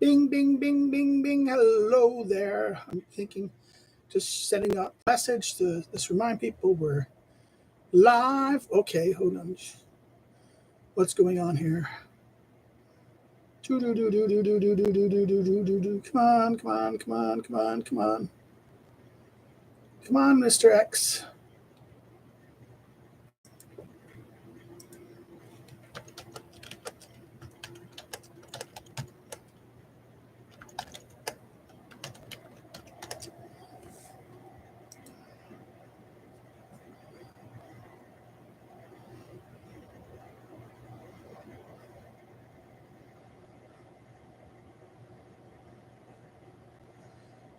Bing, bing, bing, bing, bing. Hello there. I'm thinking, just sending out a message to just remind people we're live. Okay, hold on. What's going on here? Come on, come on, come on, come on, come on. Come on, Mr. X.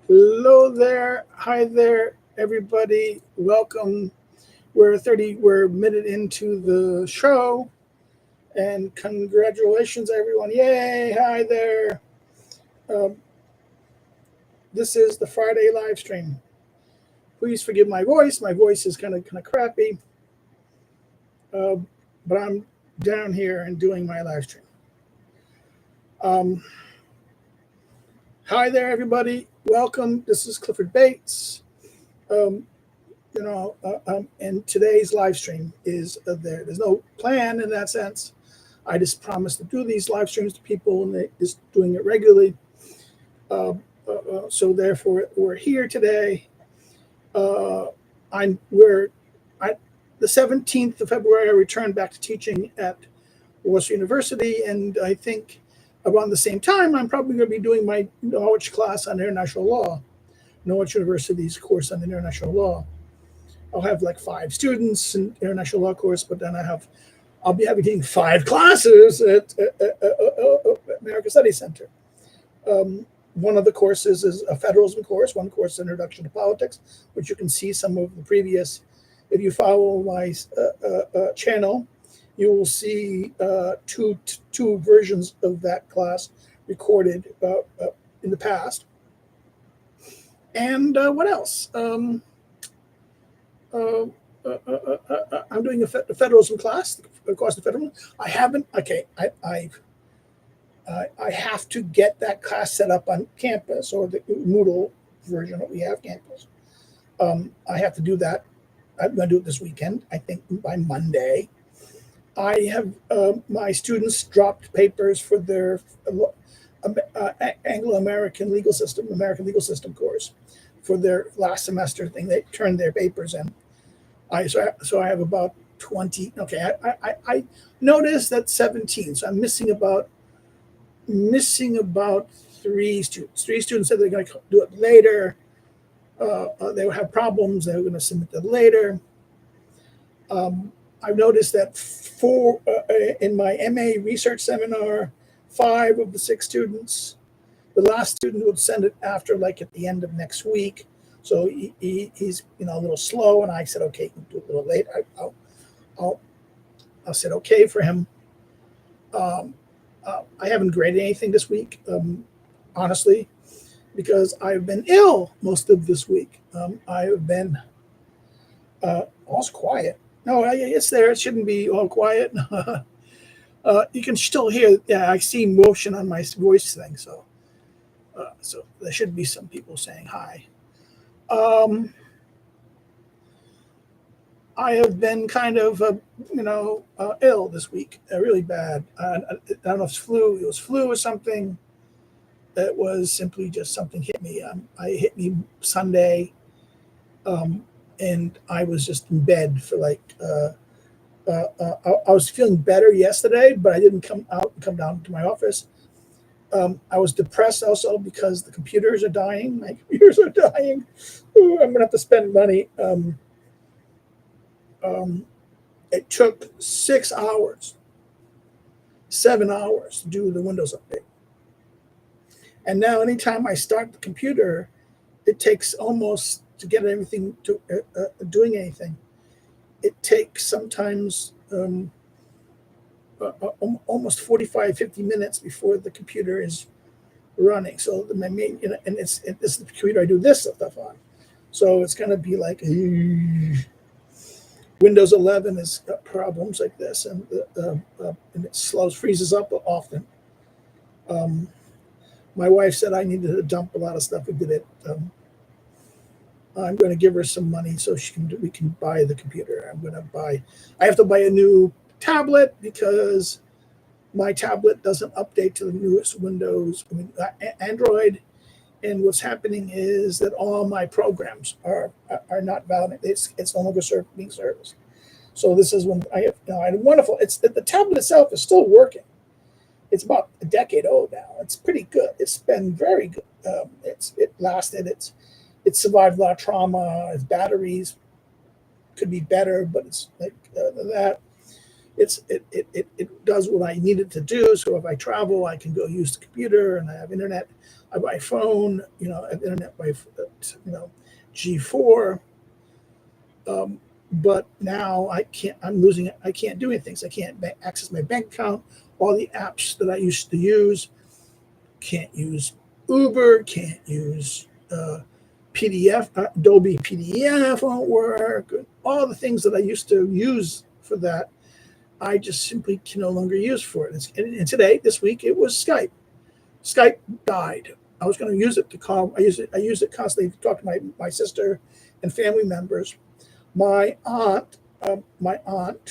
Hello there. Hi there, everybody. Welcome. We're a minute into the show. And congratulations, everyone. Yay. Hi there. This is the Friday live stream. Please forgive my voice. My voice is kind of crappy. But I'm down here and doing my live stream. Hi there, everybody. Welcome. This is Clifford Bates. And today's live stream is there. There's no plan in that sense. I just promised to do these live streams to people, and they're just doing it regularly. So therefore, we're here today. The 17th of February, I returned back to teaching at Warszawska University, and I think around the same time, I'm probably going to be doing my Norwich class on international law, Norwich University's course on international law. I'll have like 5 students in international law course, but then I'll be having 5 classes at American Studies Center. One of the courses is a federalism course. One course is Introduction to Politics, which you can see some of the previous. If you follow my channel, you will see two versions of that class recorded in the past. And what else? I'm doing a federalism class, of course, the federalism. I haven't. Okay, I have to get that class set up on campus, or the Moodle version that we have campus. I have to do that. I'm going to do it this weekend. I think by Monday. I have my students dropped papers for their Anglo-American legal system, American legal system course for their last semester thing. They turned their papers in. So I have about 20. Okay, I noticed that 17. So I'm missing about 3 students. 3 students said they're going to do it later. They would have problems. They were going to submit them later. I've noticed that in my MA research seminar, 5 of the 6 students, the last student would send it after, like at the end of next week. So he's a little slow, and I said, okay, you can do it a little late. I said okay for him. I haven't graded anything this week, honestly, because I've been ill most of this week. I have been all's quiet. No, it's there. It shouldn't be all quiet. You can still hear. Yeah, I see motion on my voice thing. So there should be some people saying hi. I have been kind of, ill this week, really bad. I don't know if it's flu. It was flu or something. It was simply just something hit me. It hit me Sunday. And I was just in bed for I was feeling better yesterday, but I didn't come down to my office. I was depressed also because the computers are dying. My computers are dying. Ooh, I'm going to have to spend money. It took 6 hours, 7 hours to do the Windows update. And now anytime I start the computer, it takes almost to get everything to doing anything. It takes sometimes almost 45, 50 minutes before the computer is running. So my main, and this is the computer I do this stuff on. So it's going to be like Windows 11 has got problems like this, and it freezes up often. My wife said I needed to dump a lot of stuff. We did it. I'm going to give her some money so we can buy the computer. I have to buy a new tablet because my tablet doesn't update to the newest Windows, Android. And what's happening is that all my programs are not valid. It's no longer being serviced. So this is when I had wonderful. The tablet itself is still working. It's about a decade old now. It's pretty good. It's been very good. It lasted. It survived a lot of trauma. Its batteries could be better, but it's like that. It does what I need it to do. So if I travel, I can go use the computer, and I have internet. I buy phone. I have internet by G4. But now I can't. I'm losing it. I can't do anything. So I can't access my bank account. All the apps that I used to use, can't use Uber, can't use PDF, Adobe PDF won't work. All the things that I used to use for that, I just simply can no longer use for it. And today, this week, it was Skype. Skype died. I was going to use it to call. I use it constantly to talk to my sister and family members. My aunt,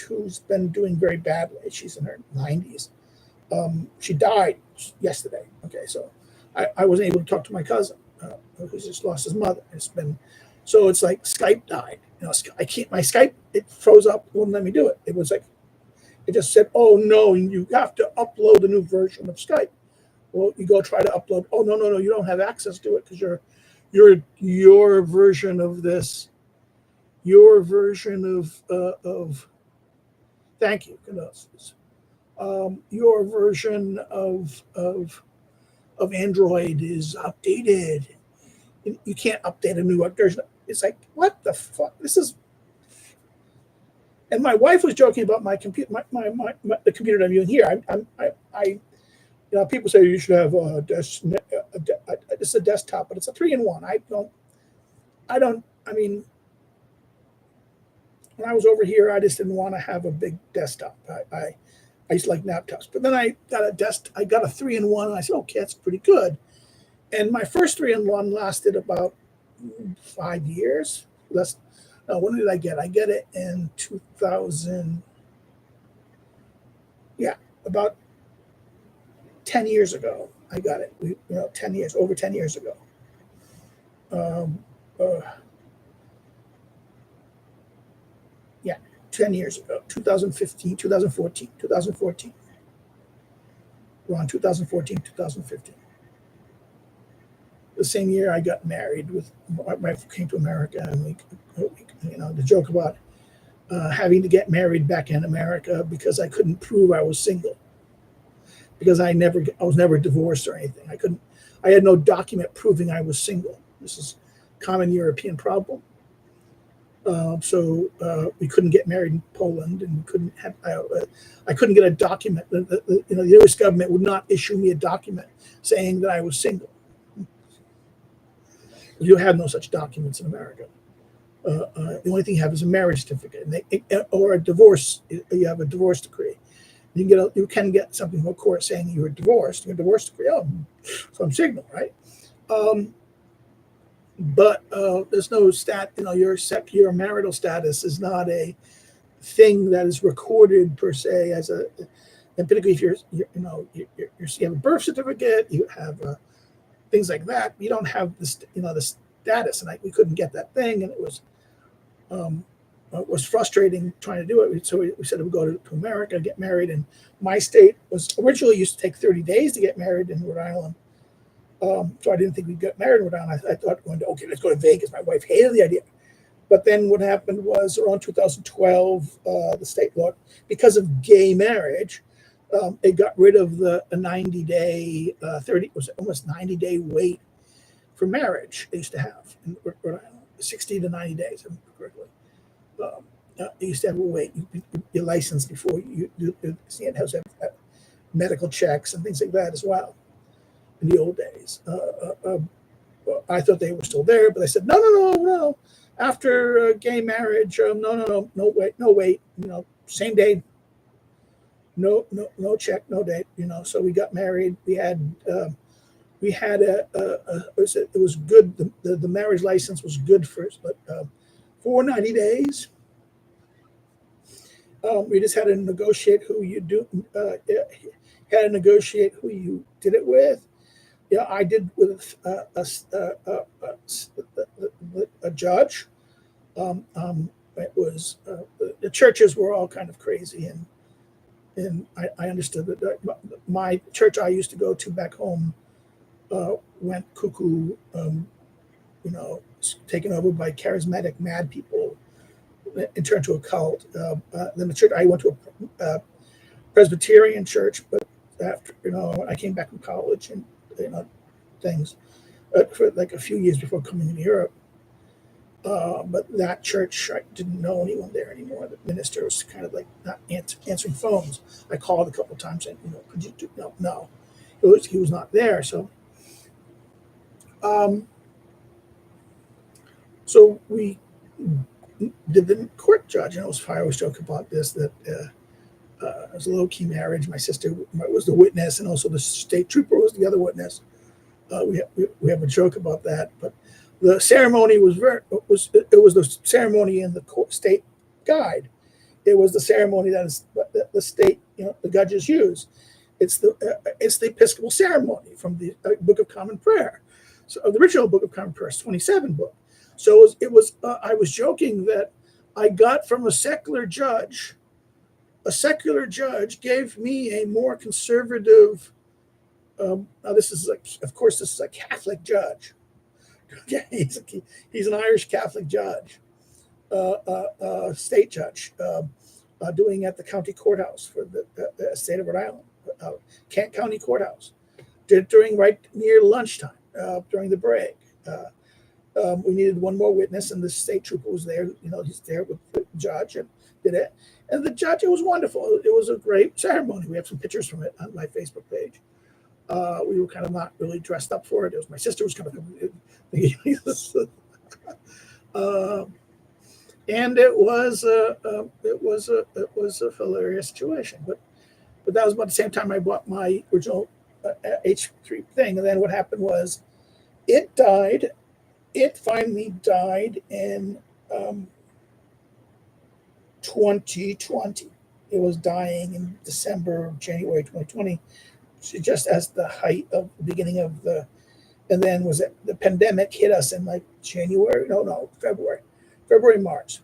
who's been doing very badly, she's in her 90s. She died yesterday. Okay, so I wasn't able to talk to my cousin who's just lost his mother. It's like Skype died. I can't. My Skype, it froze up, wouldn't let me do it. It was like it just said, "Oh no, you have to upload a new version of Skype." Well, you go try to upload. Oh no, you don't have access to it because your version of this. Your version of thank you, condolences. Your version of Android is outdated. You can't update a new version. It's like, what the fuck? This is. And my wife was joking about my computer, the computer that I'm using here. People say you should have it's a desktop, but it's a 3-in-1. I mean. When I was over here, I just didn't want to have a big desktop. I used to like laptops, but then I got a 3-in-1, and I said, okay, that's pretty good. And my first 3-in-1 lasted about 5 years. When did I get it? I get it in 2000. Yeah, about 10 years ago. I got it. 10 years, over 10 years ago. Yeah, 10 years ago, 2015, 2014. Around 2014, 2015. The same year I got married my wife came to America, and the joke about having to get married back in America because I couldn't prove I was single. Because I was never divorced or anything. I had no document proving I was single. This is a common European problem. So we couldn't get married in Poland, and I couldn't get a document. The U.S. government would not issue me a document saying that I was single. You have no such documents in America. The only thing you have is a marriage certificate, or a divorce. You have a divorce decree. You can get something from a court saying you were divorced. Your divorce decree. Oh, so I'm single, right? But there's no your marital status is not a thing that is recorded per se and particularly if you have a birth certificate, you have things like that. You don't have this, the status, and we couldn't get that thing, and it was frustrating trying to do it. So we said we'd go to America, get married, and my state was originally used to take 30 days to get married in Rhode Island. So I didn't think we'd get married in Rhode Island. I thought let's go to Vegas. My wife hated the idea. But then what happened was around 2012, the state law, because of gay marriage, it got rid of the 90-day, almost 90-day wait for marriage they used to have in Rhode Island, 60 to 90 days, if I remember correctly. You used to have a wait. You're licensed before you have medical checks and things like that as well. In the old days, I thought they were still there, but they said no. After gay marriage, no wait. Same day. No check, no date. So we got married. We had we had it was good. The marriage license was good for 90 days. We just had to negotiate who you did it with. Yeah, I did with a judge. It was the churches were all kind of crazy, and I understood that my church I used to go to back home went cuckoo, taken over by charismatic mad people and turned to a cult. Then the church I went to a Presbyterian church, but after I came back from college and things for like a few years before coming to Europe. But that church, I didn't know anyone there anymore. The minister was kind of like not answering phones. I called a couple of times saying, could you do no. He was not there. So so we did the court judge, and I always joke about this, that it was a low-key marriage. My sister was the witness, and also the state trooper was the other witness. We have a joke about that, but the ceremony was the ceremony in the state guide. It was the ceremony that the state, the judges use. It's the Episcopal ceremony from the Book of Common Prayer. So the original Book of Common Prayer is 27 book. So it was. I was joking that I got from a secular judge. A secular judge gave me a more conservative. Now this is a Catholic judge. Okay, he's an Irish Catholic judge, state judge, doing at the county courthouse for the state of Rhode Island, Kent County Courthouse. Did during right near lunchtime, during the break. We needed one more witness, and the state trooper was there. He's there with the judge and did it. And the judge, it was wonderful. It was a great ceremony. We have some pictures from it on my Facebook page. We were kind of not really dressed up for it. It was my sister was kind of, and it was a hilarious situation. But that was about the same time I bought my original H3 thing. And then what happened was, it died. It finally died in 2020. It was dying in January 2020. Just as the height of the beginning of and then the pandemic hit us in like February, March.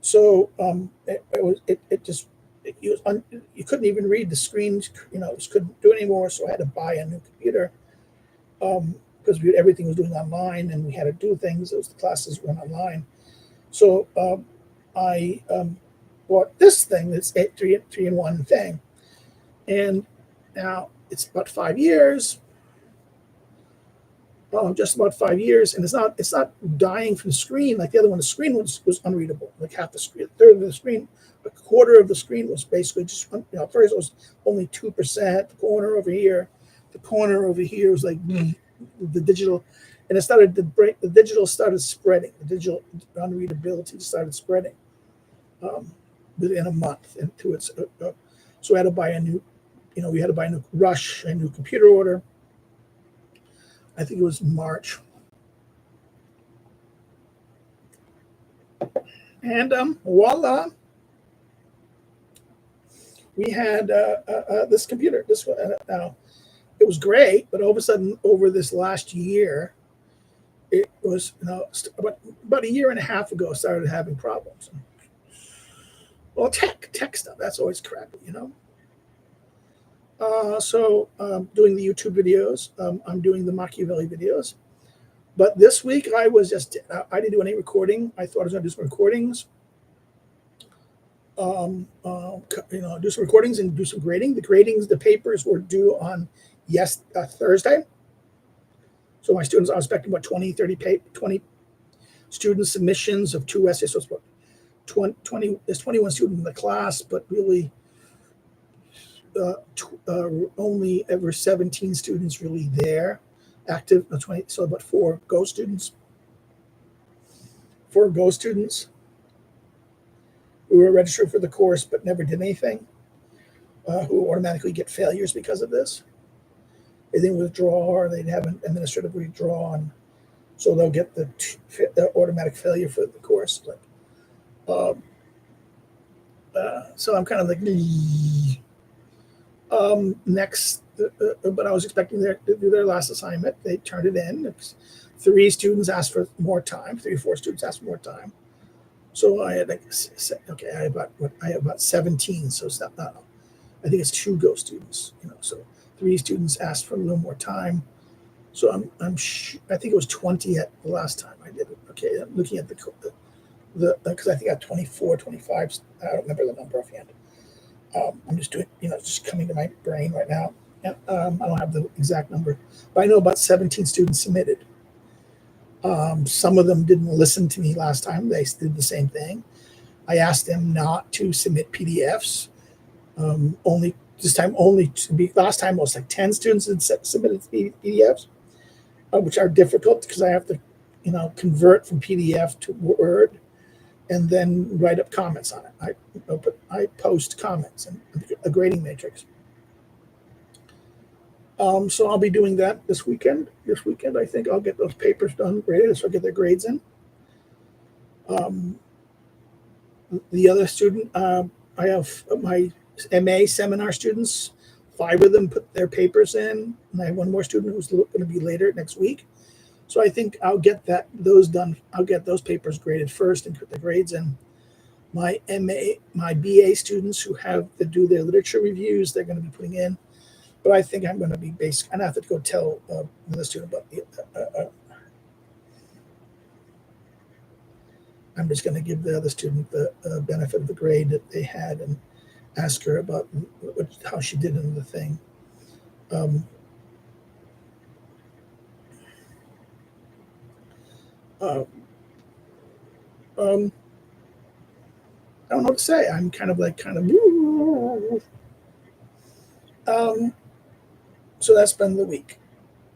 So you couldn't even read the screens, just couldn't do it anymore. So I had to buy a new computer because everything was doing online, and we had to do things. The classes went online. So I bought this thing, this 3-in-1 thing, and now it's about 5 years, just about 5 years, and it's not dying from the screen like the other one. The screen was unreadable, like half the screen, a third of the screen, a quarter of the screen was basically just, first it was only 2%. The corner over here was like the digital, and it started to break. The digital started spreading. The digital unreadability started spreading within a month into its. So I had to buy a new. We had to buy a new a new computer order. I think it was March. And voila, we had this computer. Now, it was great, but all of a sudden, over this last year, it was about a year and a half ago, started having problems. Well, tech stuff, that's always crappy, So doing the YouTube videos, I'm doing the Machiavelli videos. But this week I didn't do any recording. I thought I was going to do some recordings, do some recordings and do some grading. The papers were due on Thursday. So my students, I was expecting about 20 student submissions of 2 essays. So it's about 20, there's 21 students in the class, but really only ever 17 students really there, active. 20, so about 4 Go students. 4 Go students who were registered for the course but never did anything, who automatically get failures because of this. they didn't withdraw, or they'd have an administrative withdraw, so they'll get the automatic failure for the course. Um, so I'm kind of like, next, but I was expecting to do their last assignment. They turned it in. 3 students asked for more time. 3 or 4 students asked for more time. So I had okay, I have about 17. So it's not, I think it's 2 Go students. So 3 students asked for a little more time. So I think it was 20 at the last time I did it. Okay, I'm looking at the because I think I had 24, 25. I don't remember the number offhand. I'm just doing, just coming to my brain right now. And I don't have the exact number, but I know about 17 students submitted. Some of them didn't listen to me last time. They did the same thing. I asked them not to submit PDFs. Only this time, last time it was like 10 students had submitted PDFs, which are difficult because I have to, convert from PDF to Word and then write up comments on it. I post comments and a grading matrix. So I'll be doing that this weekend. This weekend, I think I'll get those papers done, graded, so I get their grades in. The other student, I have my MA seminar students. 5 of them put their papers in, and I have 1 more student who's going to be later next week. So I think I'll get those done. I'll get those papers graded first and put the grades in. My BA students who have to do their literature reviews, they're going to be putting in. But I think I'm going to be basic. I have to go tell the student about I'm just going to give the other student the benefit of the grade that they had and ask her about how she did in the thing. I don't know what to say. I'm kind of. So that's been the week.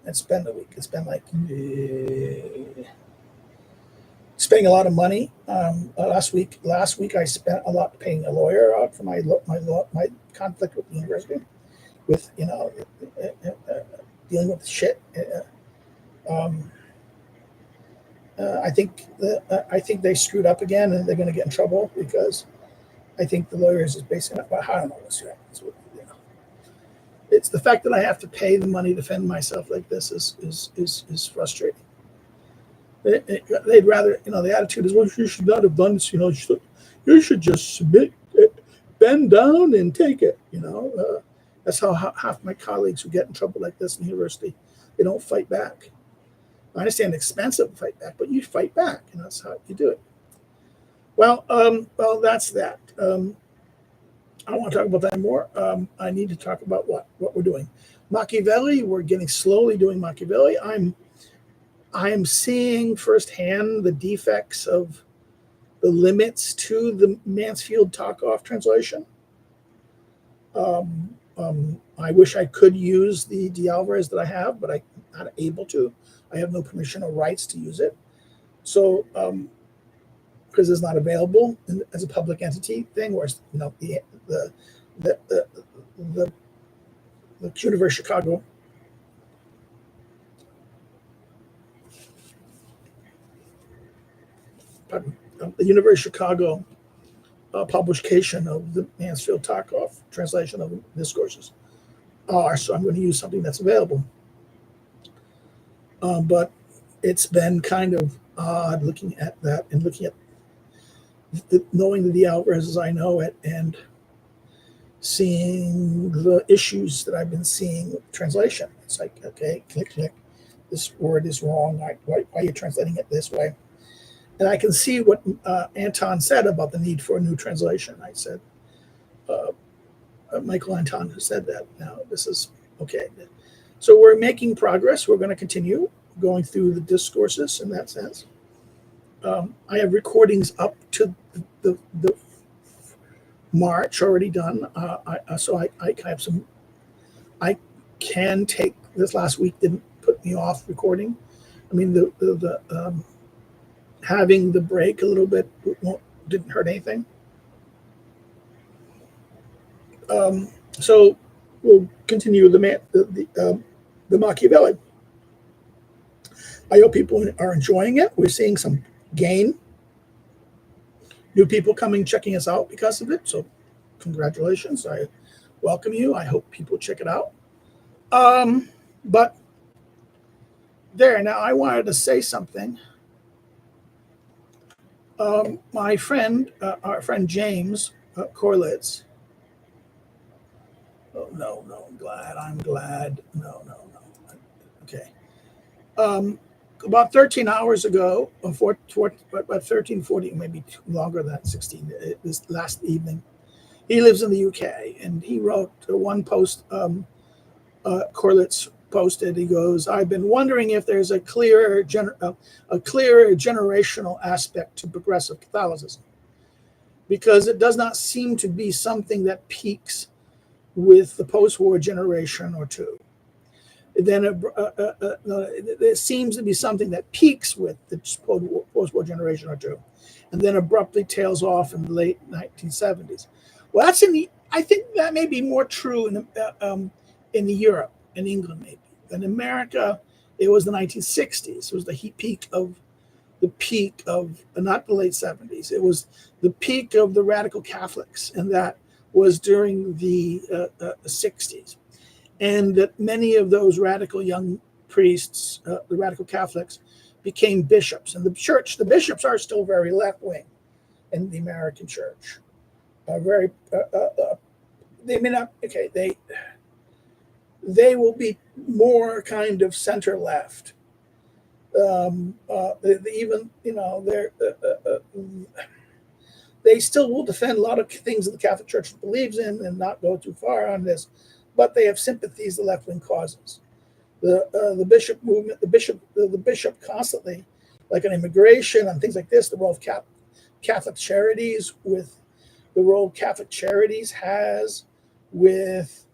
It's been like spending a lot of money. Last week I spent a lot paying a lawyer out for my conflict with the university, with dealing with shit. I think they screwed up again, and they're going to get in trouble because I think the lawyers is basically, I don't know what's right. It's the fact that I have to pay the money to defend myself like this is frustrating. They'd rather, the attitude is, well, you should not have done this. You should just submit it, bend down and take it. That's how half my colleagues who get in trouble like this in the university, they don't fight back. I understand it's expensive to fight back, but you fight back. That's how you do it. Well, that's that. I don't want to talk about that more. I need to talk about what we're doing. Machiavelli, we're getting slowly doing Machiavelli. I am seeing firsthand the defects of the limits to the Mansfield-Tarkov translation. I wish I could use the D'Alvarez that I have, but I'm not able to. I have no permission or rights to use it. So, because it's not available as a public entity thing, whereas the University of Chicago the University of Chicago publication of the Mansfield-Tarkov translation of discourses are, so I'm going to use something that's available. But it's been kind of odd looking at that and looking at knowing the Alvarez as I know it and seeing the issues that I've been seeing with translation. It's like, okay, click, this word is wrong. Why are you translating it this way? And I can see what Anton said about the need for a new translation. I said, Michael Anton who said that. Now, this is okay. So we're making progress. We're going to continue going through the discourses in that sense. I have recordings up to the March already done. So I have some. I can take this last week didn't put me off recording. I mean the having the break a little bit didn't hurt anything. So we'll continue the the Machiavelli. I hope people are enjoying it. We're seeing some gain. New people coming, checking us out because of it. So congratulations. I welcome you. I hope people check it out. But there, now I wanted to say something. My friend, our friend James Corlitz. Oh, no, I'm glad. No. Okay. About 13 hours ago, about 13:40, maybe longer than 16, this last evening, he lives in the UK, and he wrote one post, Corlitz posted, he goes, I've been wondering if there's a clearer generational aspect to progressive Catholicism, because it does not seem to be something that peaks with the post-war generation or two. Then it seems to be something that peaks with the post-war generation or two, and then abruptly tails off in the late 1970s. Well, I think that may be more true in Europe, in England maybe. In America, it was the 1960s. It was the peak of not the late 70s. It was the peak of the radical Catholics, and that was during the 60s. And that many of those radical young priests, the radical Catholics, became bishops. And the bishops are still very left-wing in the American church. They may not, okay, they will be more kind of center-left. They still will defend a lot of things that the Catholic Church believes in and not go too far on this, but they have sympathies to left-wing causes. The bishop movement, the bishop constantly, like on immigration and things like this, the role of Catholic Charities has with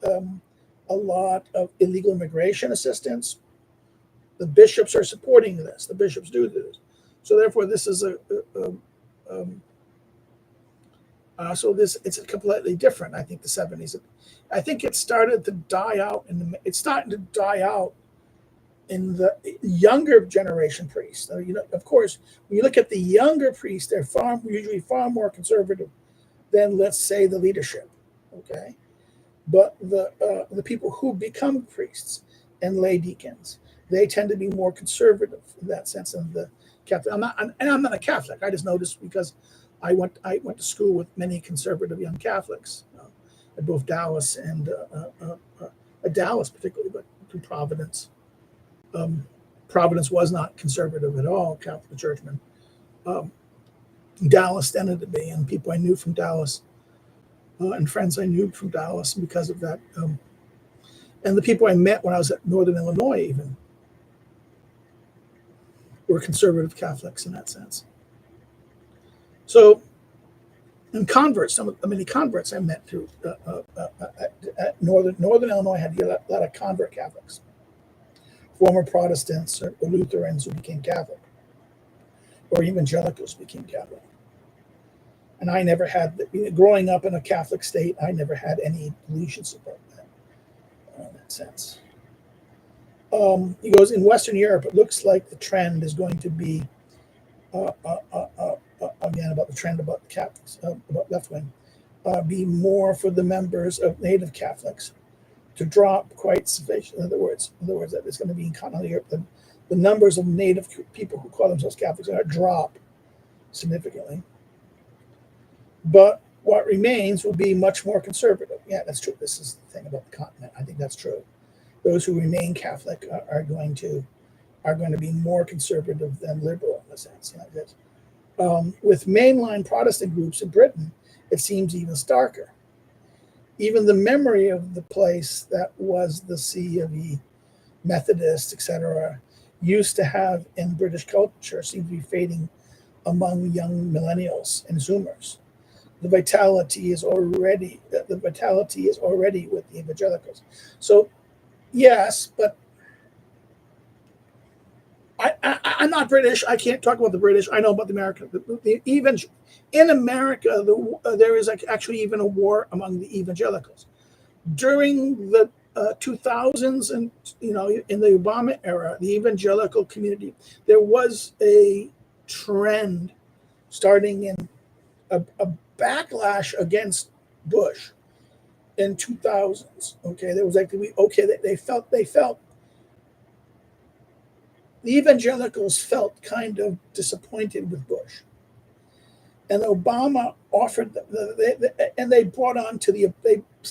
a lot of illegal immigration assistance. The bishops are supporting this. The bishops do this. So therefore, this is it's completely different. I think the 70s. I think it started to die out, it's starting to die out in the younger generation priests. Of course, when you look at the younger priests, they're usually far more conservative than, let's say, the leadership. Okay, but the people who become priests and lay deacons, they tend to be more conservative in that sense of the Catholic. I'm not a Catholic. I just noticed because I went to school with many conservative young Catholics at both Dallas and Dallas particularly, but to Providence. Providence was not conservative at all, Catholic churchmen. Dallas tended to be, and people I knew from Dallas and friends I knew from Dallas because of that. And the people I met when I was at Northern Illinois even were conservative Catholics in that sense. So, and converts, many converts I met through at Northern Illinois had a lot of convert Catholics, former Protestants or Lutherans who became Catholic, or evangelicals became Catholic. And I never had, growing up in a Catholic state, I never had any delusions about that in that sense. He goes, in Western Europe, it looks like the trend is going to be, again, about the trend about the Catholics, about left wing, be more for the members of native Catholics to drop quite sufficient. In other words, that it's going to be in continental Europe, the numbers of native people who call themselves Catholics are going to drop significantly. But what remains will be much more conservative. Yeah, that's true. This is the thing about the continent. I think that's true. Those who remain Catholic are going to be more conservative than liberal in a sense. With mainline Protestant groups in Britain, it seems even starker. Even the memory of the place that was the see of the Methodists, etc., used to have in British culture seems to be fading among young millennials and Zoomers. The vitality is already with the evangelicals. So, yes, but I'm not British. I can't talk about the British. I know about the American. Even in America, there is actually even a war among the evangelicals. During the 2000s and in the Obama era, the evangelical community, there was a trend starting in a backlash against Bush in 2000s. Okay, there was they felt the evangelicals felt kind of disappointed with Bush, and Obama offered them, and they bought on to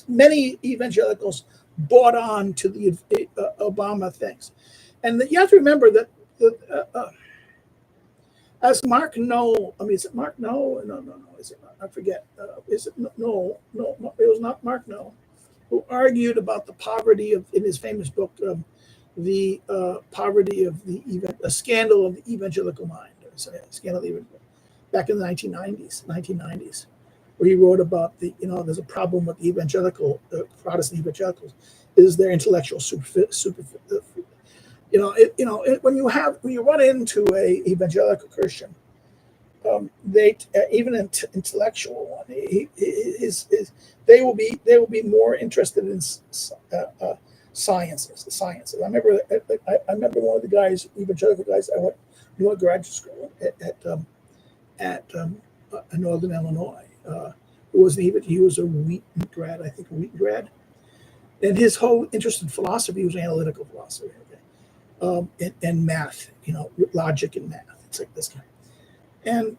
many evangelicals bought on to the Obama things, and you have to remember that as Mark Noll, is it Mark Noll? No, is it not? I forget. Is it no? It was not Mark Noll, who argued about the poverty in his famous book, the poverty of a scandal of the evangelical mind, scandal of the back in the 1990s, where he wrote about there's a problem with evangelical Protestant evangelicals is their intellectual when you run into a evangelical Christian, even an intellectual one, they will be more interested in sciences. I remember one of the guys, evangelical guys, I knew at graduate school at Northern Illinois, who was he was a Wheaton grad, I think, and his whole interest in philosophy was analytical philosophy. And math, logic and math. It's like this guy. And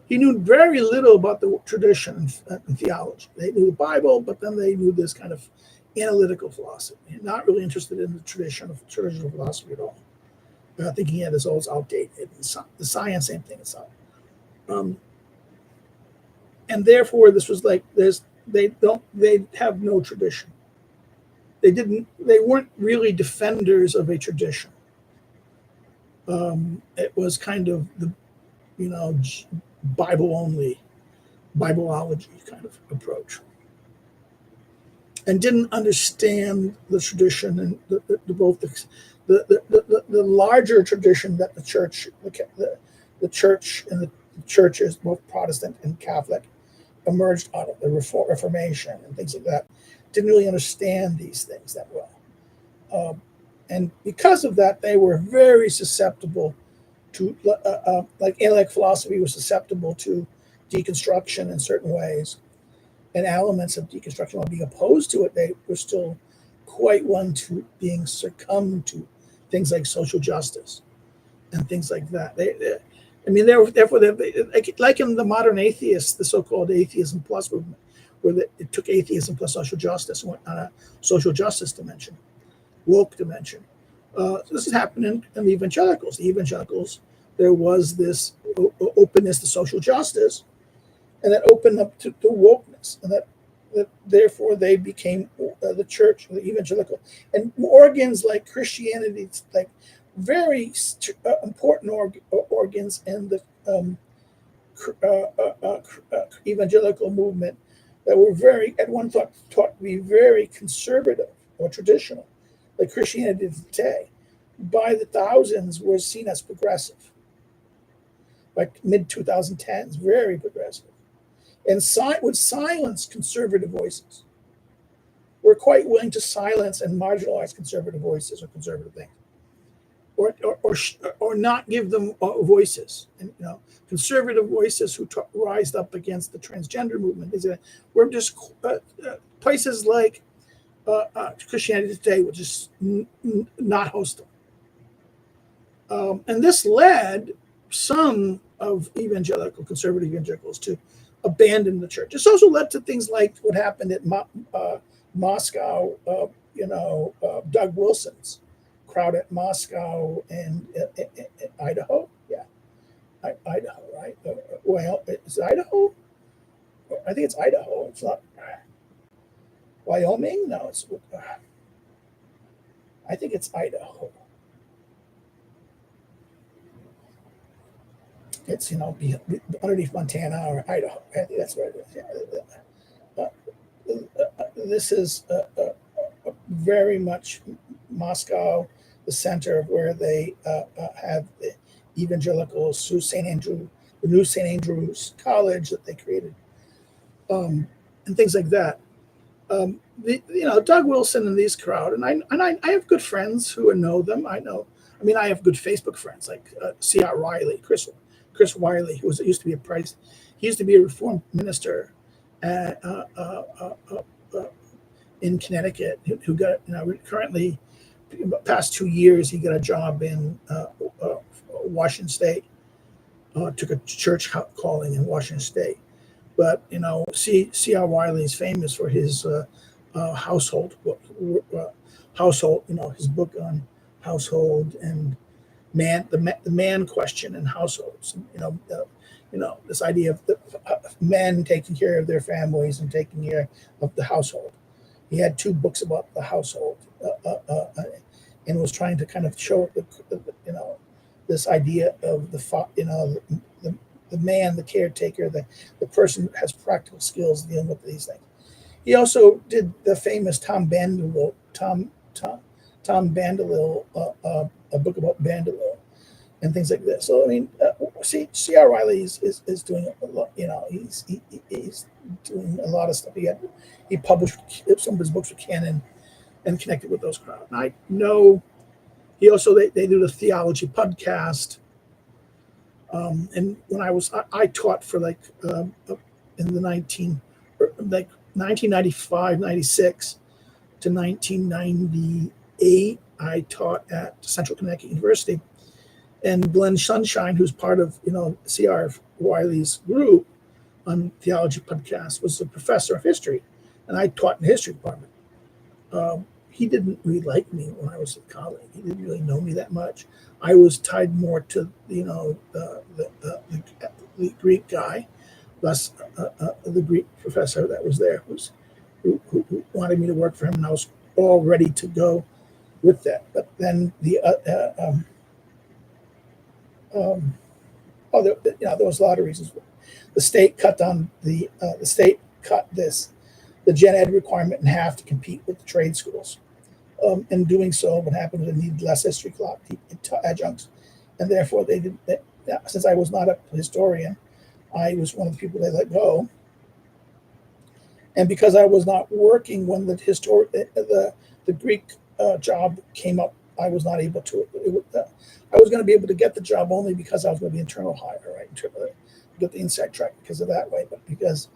he knew very little about the tradition and theology. They knew the Bible, but then they knew this kind of analytical philosophy. Not really interested in the traditional philosophy at all. Thinking it is always outdated. The science, same thing. It's not. And therefore, this was like they have no tradition. They weren't really defenders of a tradition. It was kind of the Bible only, Bibleology kind of approach, and didn't understand the tradition and the larger tradition that the church and the churches, both Protestant and Catholic, emerged out of the Reformation and things like that. Didn't really understand these things that well. And because of that, they were very susceptible to, like analytic philosophy was susceptible to deconstruction in certain ways. And elements of deconstruction, while being opposed to it, they were still quite one to being succumbed to things like social justice and things like that. Therefore, like in the modern atheists, the so-called atheism plus movement, where it took atheism plus social justice and went on a social justice dimension, woke dimension. This is happening in the evangelicals. The evangelicals, there was this openness to social justice, and that opened up to wokeness, and that therefore they became the church, the evangelical, and organs like Christianity, like very important organs in the evangelical movement that were at one thought to be very conservative or traditional, like Christianity today, by the thousands was seen as progressive, like mid-2010s, very progressive, and would silence conservative voices. We're quite willing to silence and marginalize conservative voices or conservative things, or not give them voices. And conservative voices who rised up against the transgender movement. We're just places like Christianity Today would just not host them. And this led some of conservative evangelicals to abandon the church. This also led to things like what happened at Moscow, Doug Wilson's crowd at Moscow and Idaho. Yeah, Idaho, right? Well, is it Idaho? I think it's Idaho. It's not Wyoming. No, I think it's Idaho. It's underneath Montana or Idaho. I think that's where it is. Yeah. This is very much Moscow, the center of where they have the evangelicals, the new St. Andrew's College that they created, and things like that. Doug Wilson and these crowd, and I have good friends who know them. I have good Facebook friends like C.R. Riley, Chris Wiley, who used to be he used to be a reform minister at, in Connecticut, who got currently past 2 years he got a job in Washington State. Took a church calling in Washington State. But C.R. Wiley is famous for his household book, his book on household and the man question in households. This idea of men taking care of their families and taking care of the household. He had 2 books about the household, and was trying to kind of show this idea of the man, the caretaker, the person who has practical skills dealing with these things. He also did the famous Tom Bandilil, a book about Bandilil and things like this. So C.R. Riley is doing a lot. He's doing a lot of stuff. He published some of his books with Canon and connected with those crowds. And I know he also they do the theology podcast. And when I taught for in the 1995, 96 to 1998, I taught at Central Connecticut University. And Glenn Sunshine, who's part of C.R. Wiley's group on theology podcast, was a professor of history, and I taught in the history department. He didn't really like me when I was at college. He didn't really know me that much. I was tied more to the Greek guy, less the Greek professor that was there who wanted me to work for him, and I was all ready to go with that. But then there was a lot of reasons. The state cut the gen ed requirement in half to compete with the trade schools. In doing so, what happened was they needed less history adjuncts, and therefore since I was not a historian, I was one of the people they let go. And because I was not working when the Greek job came up, I was not able to. I was going to be able to get the job only because I was going to be internal hire, right? Get the inside track because of that way, but because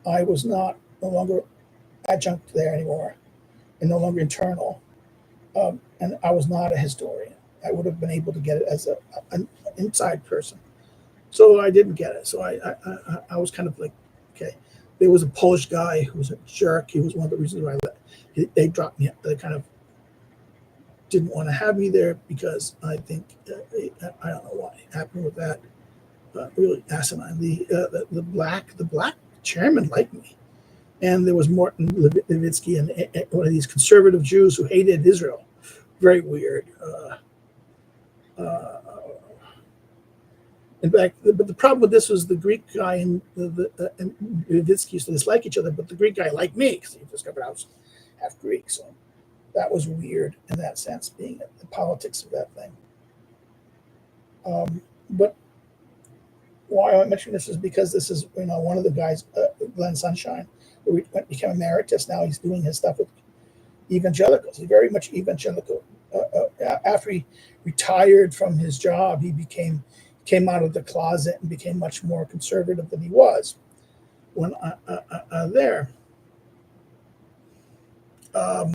I was no longer adjunct there anymore, and no longer internal, and I was not a historian, I would have been able to get it as an inside person. So I didn't get it. So I was kind of like, okay. There was a Polish guy who was a jerk. He was one of the reasons why they dropped me. They kind of didn't want to have me there because I think I don't know what happened with that. Really asinine. The black chairman liked me, and there was Morton Levitsky and one of these conservative Jews who hated Israel. Very weird. In fact, but the problem with this was the Greek guy and Levitsky used to dislike each other, but the Greek guy liked me because he discovered I was half Greek. So that was weird in that sense, being the politics of that thing. But why I mention this is because this is one of the guys, Glenn Sunshine, who became emeritus. Now he's doing his stuff with evangelicals. He's very much evangelical. After he retired from his job, he came out of the closet and became much more conservative than he was when there. But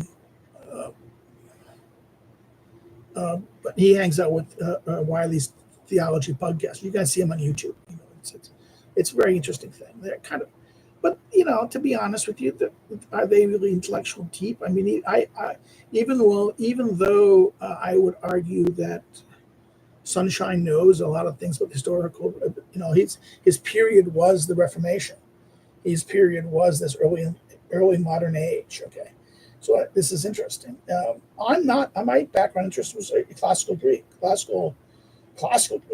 he hangs out with Wiley's theology podcast. You guys see him on YouTube. It's a very interesting thing. They're kind of, but to be honest with you, are they really intellectual deep? I mean, even though I would argue that Sunshine knows a lot of things about historical, his period was the Reformation. His period was this early modern age. Okay, so this is interesting. My background interest was classical Greek, classical Greek.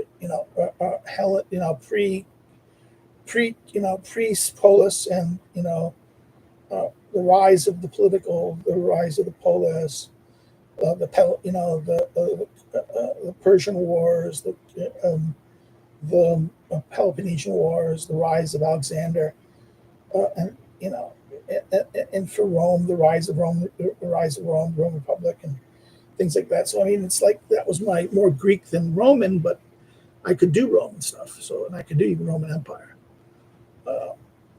Pre-polis, and the rise of the political, the rise of the polis, the Persian Wars, the Peloponnesian Wars, the rise of Alexander, and and for Rome, the rise of Rome, the Roman Republic, and things like that. So I mean, it's like that was my more Greek than Roman, but I could do Roman stuff. So and I could do even Roman Empire,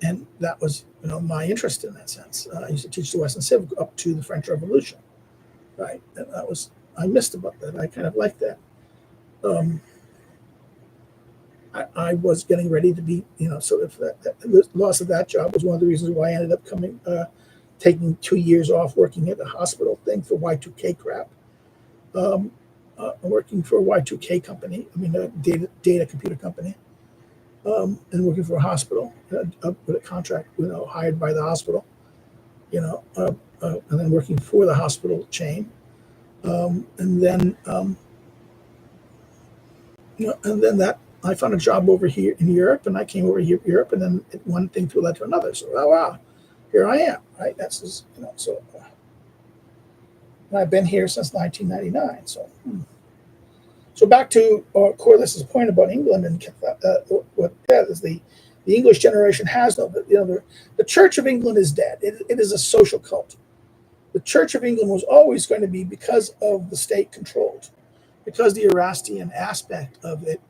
and that was my interest in that sense. I used to teach the Western Civ up to the French Revolution, right? And that was I missed about that. I kind of liked that. I was getting ready to be, sort of the loss of that job was one of the reasons why I ended up taking 2 years off working at the hospital thing for Y2K crap. Working for a Y2K company, a data computer company, and working for a hospital with a contract, hired by the hospital, and then working for the hospital chain, and then that I found a job over here in Europe, and I came over here to Europe, and then one thing led to another. So, oh, wow, here I am, right? That's just, so. And I've been here since 1999. So back to Corliss's point about England and what that is the English generation has no, the Church of England is dead. It is a social cult. The Church of England was always going to be, because of the state controlled, because the Erastian aspect of it,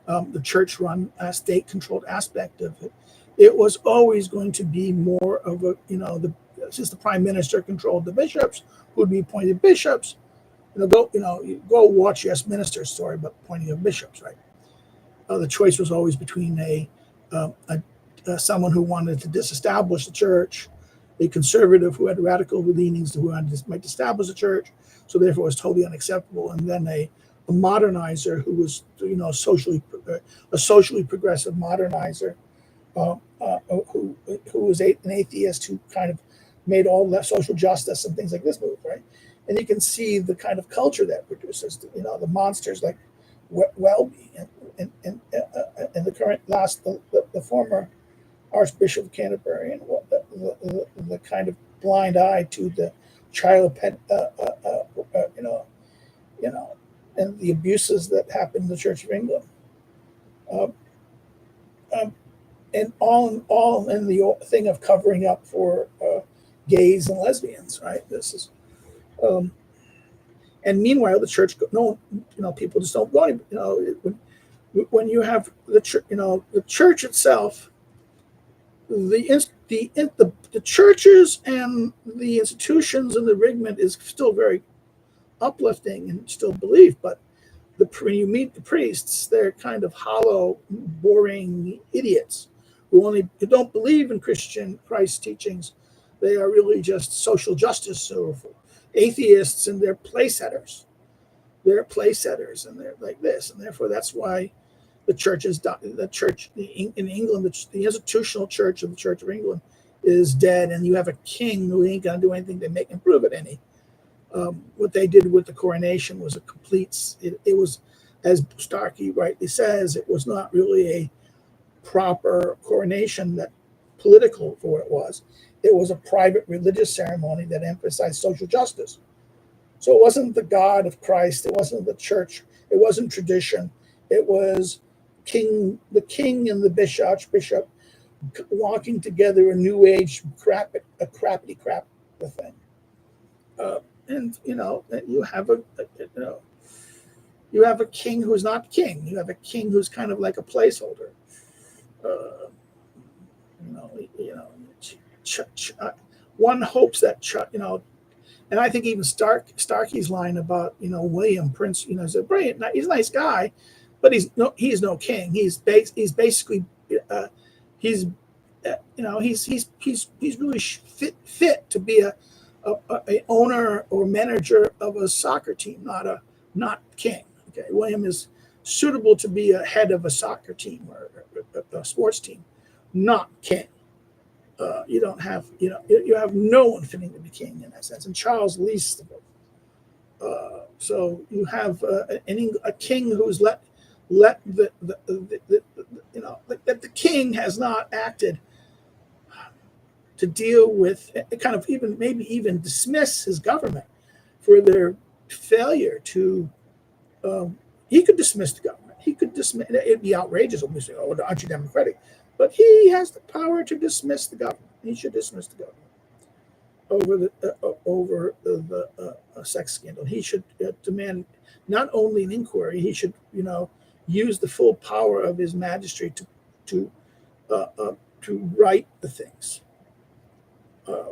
the church-run, state-controlled aspect of it, it was always going to be more of a, since the prime minister controlled the bishops, who would be appointed bishops. Go watch Yes Minister's story about appointing of bishops, right? The choice was always between someone who wanted to disestablish the church, a conservative who had radical leanings who might establish the church, so therefore it was totally unacceptable, and then a modernizer who was, a socially progressive modernizer, who was an atheist who kind of made all that social justice and things like this move, right? And you can see the kind of culture that produces, the monsters like Welby and the current the former Archbishop of Canterbury, and the kind of blind eye to the child pet, and the abuses that happened in the Church of England, and all in the thing of covering up for gays and lesbians, right? This is, and meanwhile, the church, people just don't go. When you have the church, the church itself, the churches and the institutions and the regiment is still very uplifting and still believe, but when you meet the priests, they're kind of hollow, boring idiots who don't believe in Christ teachings. They are really just social justice or atheists, and they're play setters. They're play setters, and they're like this, and therefore that's why the church in England, the institutional church of the Church of England is dead, and you have a king who ain't gonna do anything to improve it any. What they did with the coronation was a complete. It was, as Starkey rightly says, it was not really a proper coronation that political for what it was. It was a private religious ceremony that emphasized social justice. So it wasn't the God of Christ. It wasn't the church. It wasn't tradition. It was the king and the archbishop walking together a new age crappity crap thing. And you have a king who's not king. You have a king who's kind of like a placeholder. One hopes that and I think even Starkey's line about William Prince, he's a brilliant, he's a nice guy, but he's no king. He's basically he's really fit to be a owner or manager of a soccer team, not king. Okay, William is suitable to be a head of a soccer team or a sports team, not king. You don't have you have no one fitting to be king in that sense, and Charles least of all. So you have a king who's let the that the king has not acted to deal with, kind of even dismiss his government for their failure to. He could dismiss the government. He could dismiss. It'd be outrageous when we say, "Oh, aren't you democratic?" But he has the power to dismiss the government. He should dismiss the government. over the sex scandal. He should demand not only an inquiry. He should, use the full power of his magistrate to uh, uh, to right the things.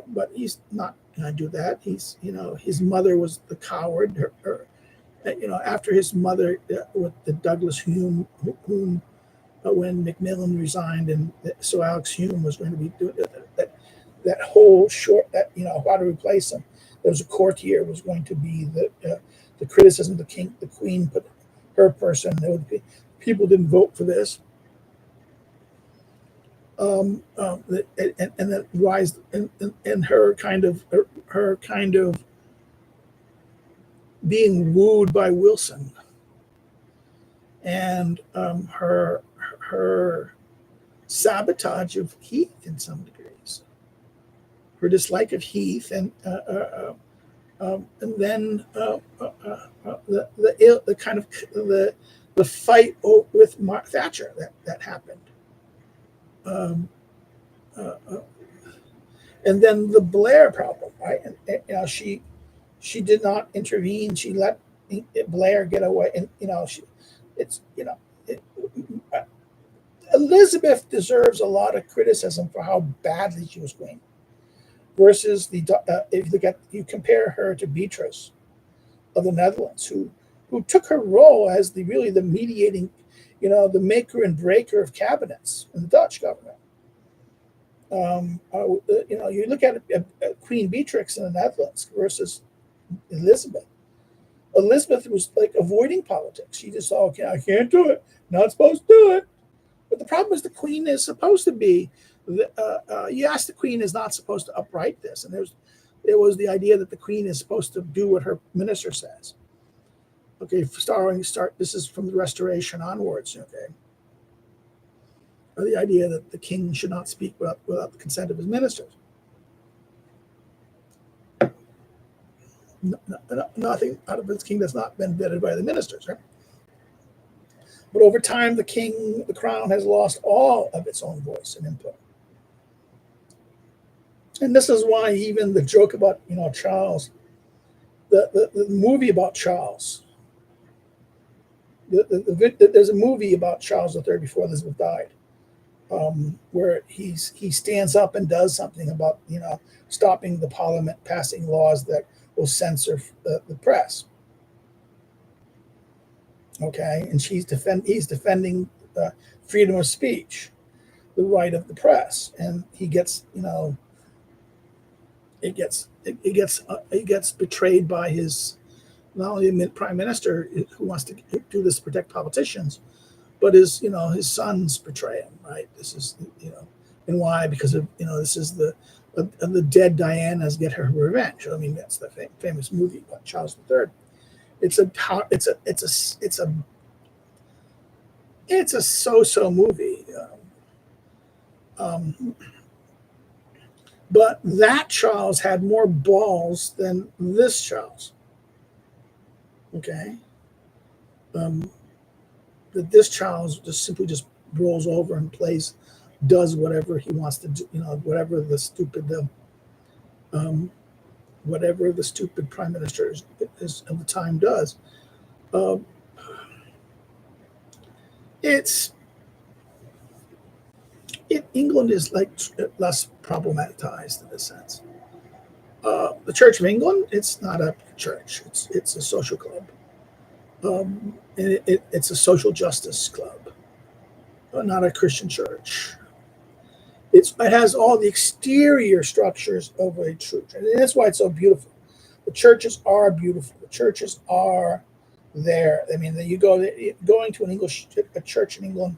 But he's not going to do that. His mother was the coward. After his mother with the Douglas Hume, whom when Macmillan resigned, and so Alex Hume was going to be doing that whole short, how to replace him. There was a courtier was going to be the criticism of the queen put her person. There would be, people didn't vote for this. And that rise and her kind of being wooed by Wilson, and her sabotage of Heath in some degrees, her dislike of Heath, and then the kind of the fight with Thatcher that happened. And then the Blair problem, right? And she did not intervene. She let Blair get away, and Elizabeth deserves a lot of criticism for how badly she was going. Versus if you compare her to Beatrice of the Netherlands, who took her role as the mediating, the maker and breaker of cabinets in the Dutch government. You look at Queen Beatrix in the Netherlands versus Elizabeth. Elizabeth was like avoiding politics. She just thought, okay, I can't do it. Not supposed to do it. But the problem is the Queen is supposed to be. Yes, the Queen is not supposed to upright this, and there was the idea that the Queen is supposed to do what her minister says. Okay, this is from the Restoration onwards. Okay, the idea that the king should not speak without the consent of his ministers. Nothing out of his king that's not been vetted by the ministers, right? But over time, the crown has lost all of its own voice and input. And this is why even the joke about Charles, the movie about Charles, there's a movie about Charles III before Elizabeth died, where he stands up and does something about stopping the Parliament passing laws that will censor the press. Okay, and he's defending freedom of speech, the right of the press, and he gets it gets betrayed by his not only prime minister who wants to do this to protect politicians, but his sons betray him. Right. This is and why? Because of this is the dead Diana's get her revenge. I mean, that's the famous movie about Charles III. It's a so-so movie. But that Charles had more balls than this Charles. Okay. That this Charles simply rolls over and does whatever he wants to do, whatever the stupid prime minister is of the time does. England is like less problematized in this sense. The Church of England, it's not a church; it's a social club. And it's a social justice club, not a Christian church. It has all the exterior structures of a church, and that's why it's so beautiful. The churches are beautiful. The churches are there. I mean, going to a church in England,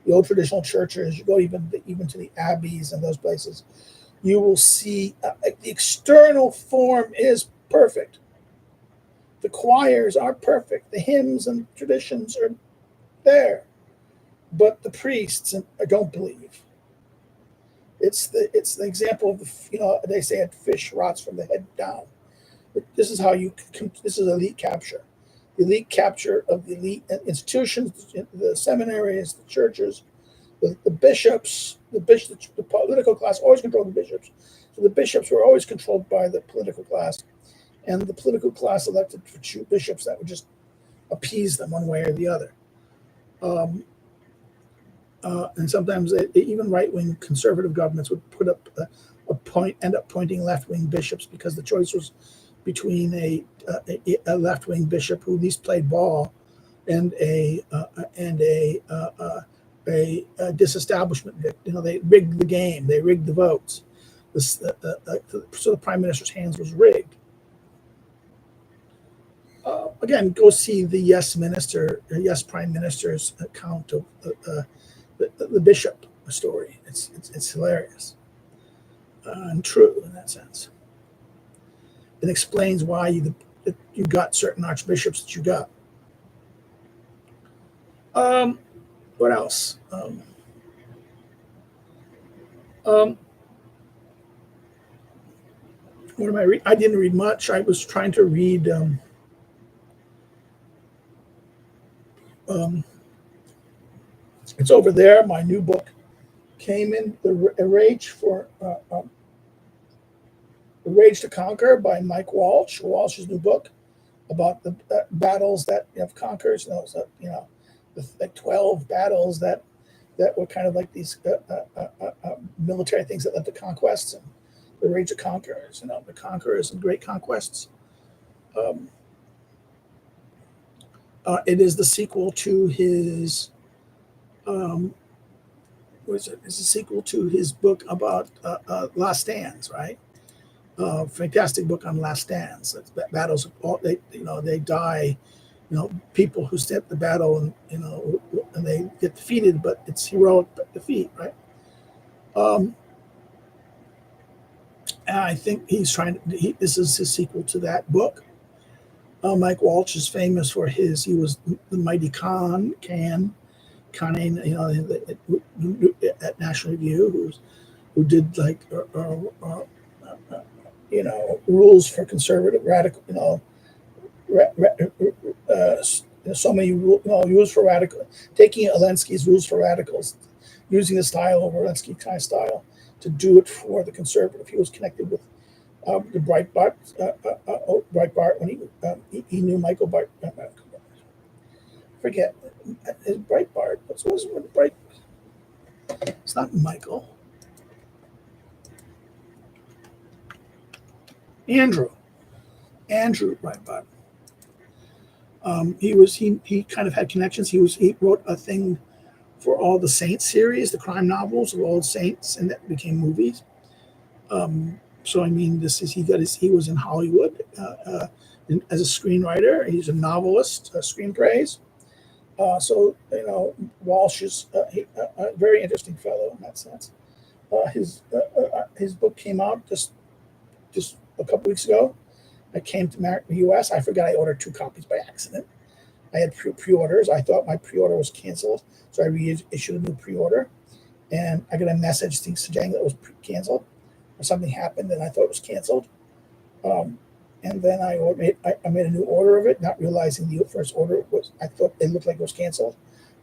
the old traditional churches. You go even to the abbeys and those places. You will see the external form is perfect. The choirs are perfect. The hymns and traditions are there, but the priests don't believe. It's the example of they say a fish rots from the head down. But this is this is elite capture. The elite capture of the elite institutions, the seminaries, the churches, the bishops, the political class always control the bishops. So the bishops were always controlled by the political class, and the political class elected bishops that would just appease them one way or the other. And sometimes even right-wing conservative governments would put up end up appointing left-wing bishops because the choice was between a left-wing bishop who at least played ball and a disestablishment. They rigged the game. They rigged the votes. So the prime minister's hands was rigged. Again, go see the Yes Prime Minister's account of the bishop story. It's hilarious and true in that sense. It explains why you got certain archbishops that you got. What else? What am I reading? I didn't read much. I was trying to read. It's over there. My new book came in, The Rage to Conquer by Mike Walsh. Walsh's new book about the battles that conquers. Like 12 battles that were kind of like these military things that led to conquests, and the Rage of Conquerors. The conquerors and great conquests. It is the sequel to his. It's a sequel to his book about last stands, right? Fantastic book on last stands. Battles, they die. People who step the battle and they get defeated, but it's heroic defeat, right? And I think he's trying to. This is his sequel to that book. Mike Walsh is famous for he was the mighty conning, at National Review, who did like rules for conservative radical, so many rules for radical, taking Alensky's rules for radicals, using the style of Alensky kind of style to do it for the conservative. He was connected with the Breitbart when he knew Michael Bart. Forget his Breitbart. What's with Breit? It's not Michael. Andrew Breitbart. He kind of had connections. He wrote a thing for all the Saints series, the crime novels of all the Saints, and that became movies. So I mean, he was in Hollywood as a screenwriter. He's a novelist, screenplays. So Walsh is a very interesting fellow in that sense. His book came out just a couple weeks ago. I came to the U.S. I forgot I ordered 2 copies by accident. I had pre-orders. I thought my pre-order was canceled, so I reissued a new pre-order, and I got a message saying that it was canceled, or something happened, and I thought it was canceled. And then I made a new order of it, not realizing the first order I thought it looked like it was canceled,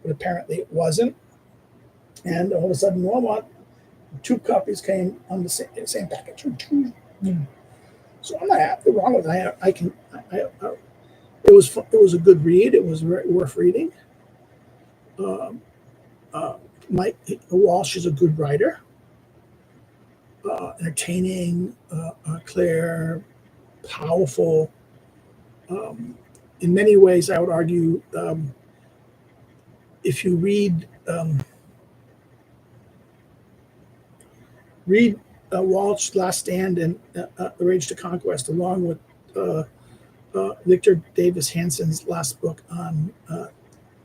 but apparently it wasn't. And all of a sudden, Walmart, 2 copies came on the same package. So I'm not wrong with that. It was a good read. It was very worth reading. Mike Walsh is a good writer, entertaining, clear, powerful. In many ways, I would argue, if you read Walsh, Last Stand, and The Rage to Conquest, along with Victor Davis Hanson's last book on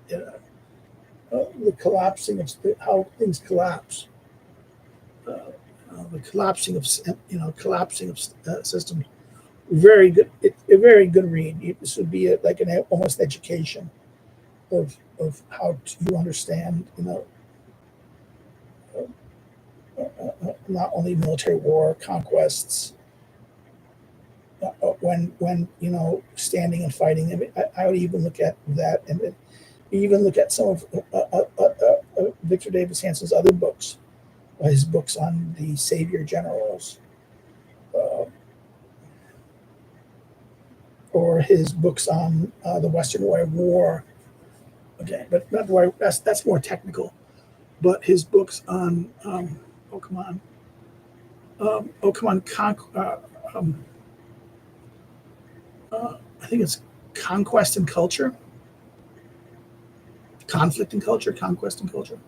the collapsing of how things collapse, the collapsing of systems. Very good. A very good read. This would be like almost education of how you understand, not only military war conquests, when standing and fighting. I mean, I would even look at that, and even look at some of Victor Davis Hanson's other books, his books on the Savior generals, his books on the Western Way of War. Okay, but not the way, that's more technical. But his books on oh come on, I think it's Conquest and Culture, Conflict and Culture, Conquest and Culture.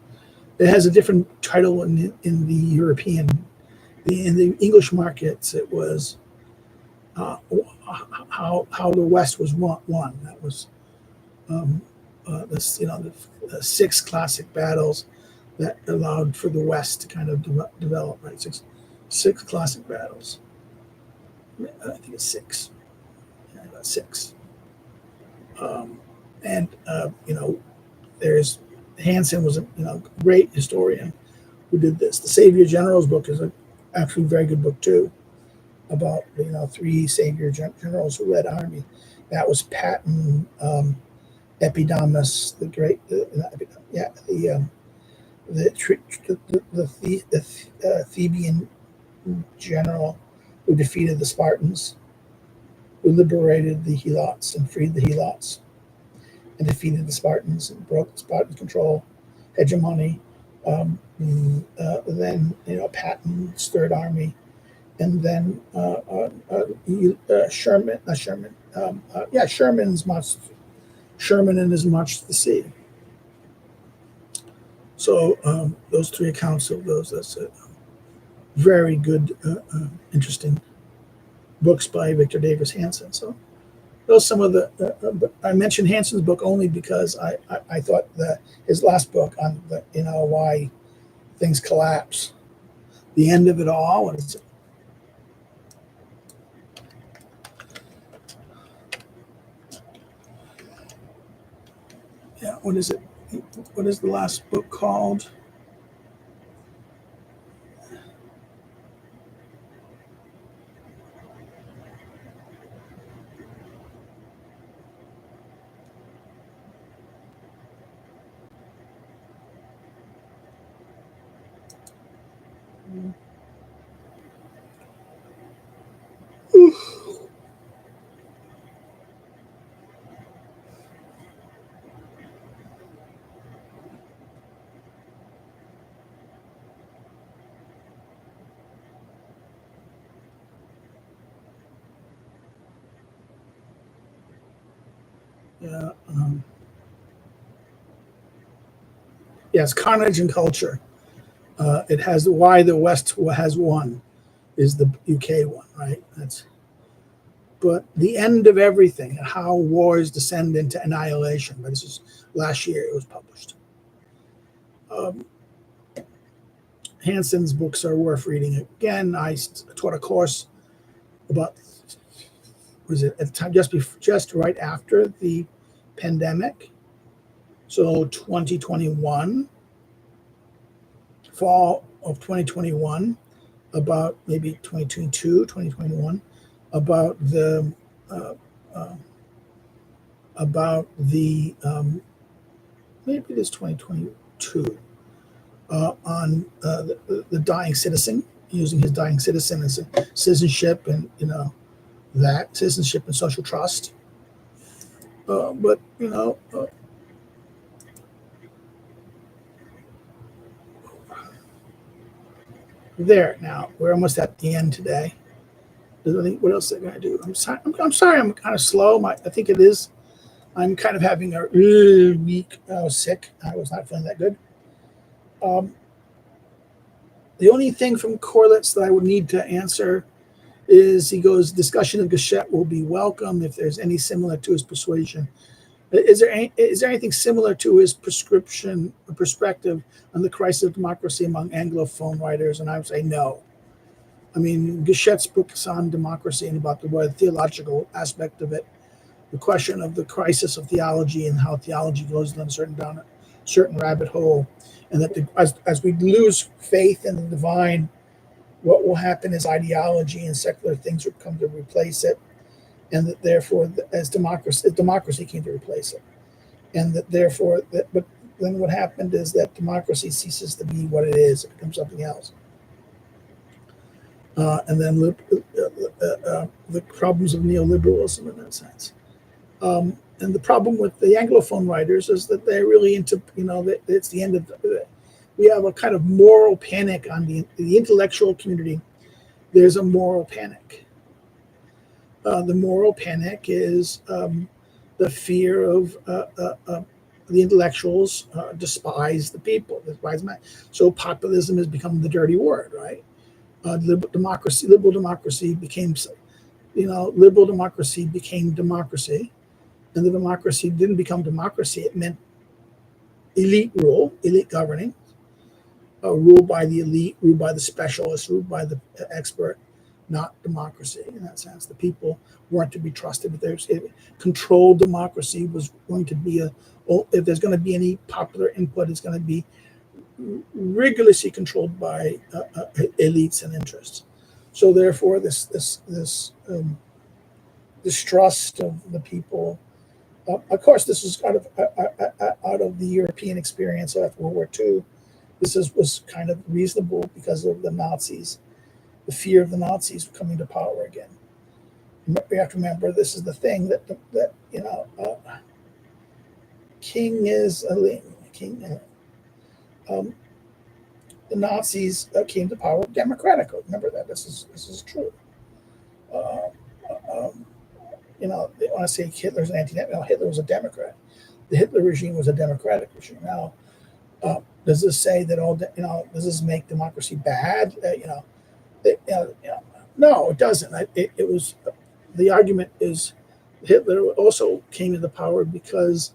It has a different title in the European, in the English markets. It was how the West was won. That was this, the six classic battles that allowed for the West to kind of develop. Right, six classic battles. I think it's six. Yeah, about six. And there's Hansen was a great historian who did this. The Savior Generals book is actually a very good book too, about three Savior generals who led army. That was Patton, Epidamus, the great, the Theban general who defeated the Spartans, who liberated the Helots and freed the Helots, and defeated the Spartans and broke the Spartan control, hegemony. Then Patton's Third Army, and then Sherman and his march to the sea. So those three accounts of those, that's very good, interesting books by Victor Davis Hansen. So those some of the. But I mentioned Hansen's book only because I thought that his last book on the why things collapse, the end of it all. What is it? Yeah, what is it? What is the last book called? Yeah. Yes, Carnage and Culture. It has why the West has won, is the UK one, right? But the end of everything, how wars descend into annihilation. But this is last year it was published. Hansen's books are worth reading. Again, I taught a course about, was it at the time just right after the pandemic, so 2021, fall of 2021, about maybe 2022, 2021, about the maybe it is 2022, on the dying citizen, using his dying citizen as a citizenship, and that citizenship and social trust. But there now we're almost at the end today. What else are they going to do? I'm sorry. I'm kind of slow. I think it is. I'm kind of having a week. I was sick. I was not feeling that good. The only thing from Corlitz that I would need to answer is, he goes, discussion of Geshet will be welcome if there's any similar to his persuasion. Is there anything similar to his perspective on the crisis of democracy among Anglophone writers? And I would say no. I mean, Geshet's book is on democracy and about the theological aspect of it, the question of the crisis of theology and how theology goes down a certain rabbit hole, and that as we lose faith in the divine, what will happen is ideology and secular things would come to replace it, and that therefore, as democracy came to replace it, and that therefore, but then what happened is that democracy ceases to be what it is; it becomes something else. And then the problems of neoliberalism in that sense. And the problem with the Anglophone writers is that they're really into, that it's the end of we have a kind of moral panic on the intellectual community. There's a moral panic. The moral panic is the fear of the intellectuals despise the people, despise man. So populism has become the dirty word, right? Liberal democracy became, liberal democracy became democracy, and the democracy didn't become democracy. It meant elite rule, elite governing, ruled by the elite, ruled by the specialists, ruled by the expert, not democracy in that sense. The people weren't to be trusted. But controlled democracy was going to be if there's going to be any popular input, it's going to be rigorously controlled by elites and interests. So therefore, this distrust of the people. Of course, this is kind of out of the European experience after World War II. This was kind of reasonable because of the Nazis, the fear of the Nazis coming to power again. We have to remember this is the thing that king is a ling. King. The Nazis came to power democratically. Remember that this is true. When I say Hitler's an anti-Democrat, Hitler was a Democrat. The Hitler regime was a democratic regime. Now, does this say that does this make democracy bad? No, it doesn't. It was the argument is Hitler also came into power because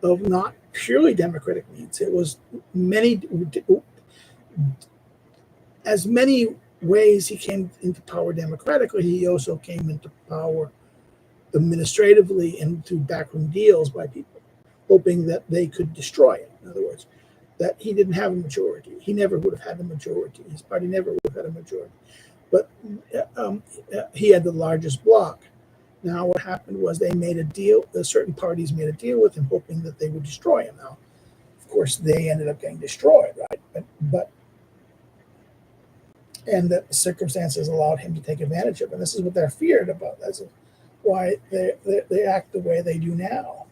of not purely democratic means. It was many ways he came into power democratically. He also came into power administratively and through backroom deals by people, hoping that they could destroy it. In other words, that he didn't have a majority. He never would have had a majority. His party never would have had a majority. But he had the largest bloc. Now what happened was they made a deal. Certain parties made a deal with him, hoping that they would destroy him. Now, of course, they ended up getting destroyed, right? And that the circumstances allowed him to take advantage of it. And this is what they're feared about. That's why they act the way they do now.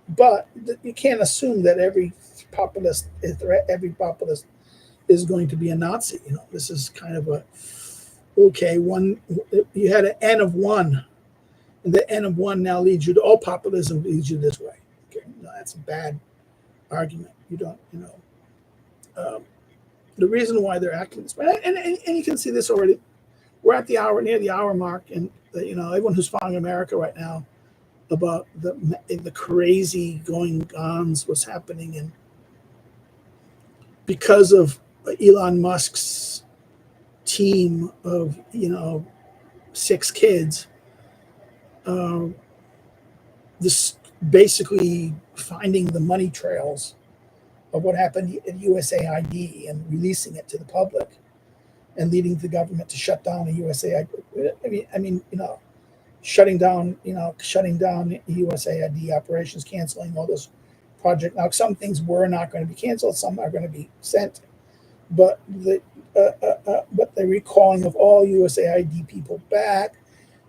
But you can't assume that every populist is going to be a Nazi. This is kind of you had an N of one, and the N of one now leads you to all populism leads you this way. Okay, no, that's a bad argument. You don't, the reason why they're acting this way, and you can see this already. We're at near the hour mark, and everyone who's following America right now about the crazy going-ons, what's happening, and because of Elon Musk's team of 6 kids, this basically finding the money trails of what happened at USAID and releasing it to the public, and leading the government to shut down the USAID. I mean, shutting down USAID operations, canceling all those projects. Now, some things were not going to be canceled, some are going to be sent, but the recalling of all USAID people back.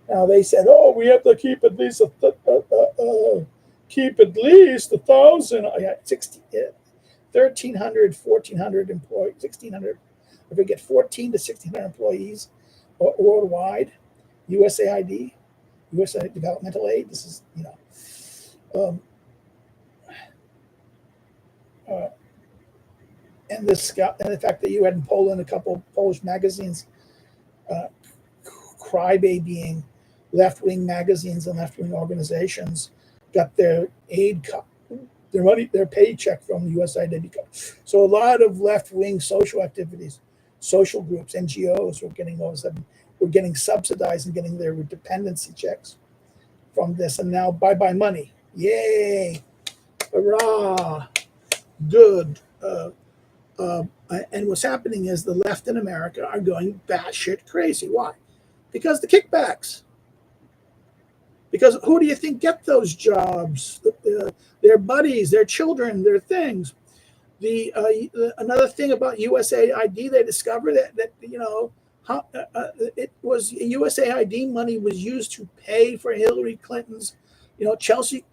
Now they said, "Oh, we have to keep at least 1,000, 1,300, 1,400 employees, 1,600. I forget, 14 to 1,600 employees worldwide. USAID, USAID Developmental Aid. This is and the fact that you had in Poland a couple Polish magazines crybabying left-wing magazines and left-wing organizations got their aid cut, their money, their paycheck from USAID cut. So a lot of left-wing social activities, social groups, NGOs were getting subsidized and getting their dependency checks from this. And now bye-bye money. Yay! Hurrah! Good. And what's happening is the left in America are going batshit crazy. Why? Because the kickbacks. Because who do you think get those jobs? Their buddies, their children, their things. Another thing about USAID, they discovered that how it was USAID money was used to pay for Hillary Clinton's, Chelsea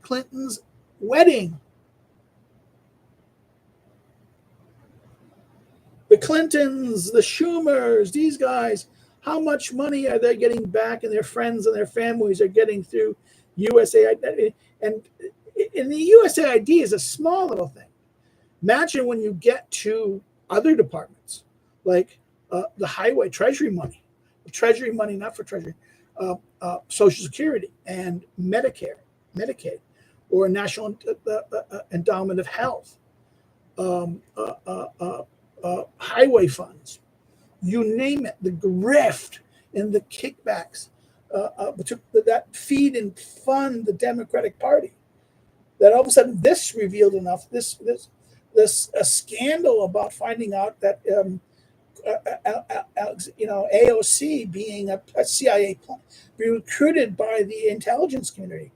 Clinton's wedding. The Clintons, the Schumers, these guys, how much money are they getting back, and their friends and their families are getting through USAID? And the USAID is a small little thing. Imagine when you get to other departments, like the highway treasury money, not for treasury, Social Security and Medicare, Medicaid, or National Endowment of Health, highway funds, you name it, the grift and the kickbacks that feed and fund the Democratic Party. That all of a sudden this revealed enough, this a scandal about finding out that AOC being a CIA being recruited by the intelligence community.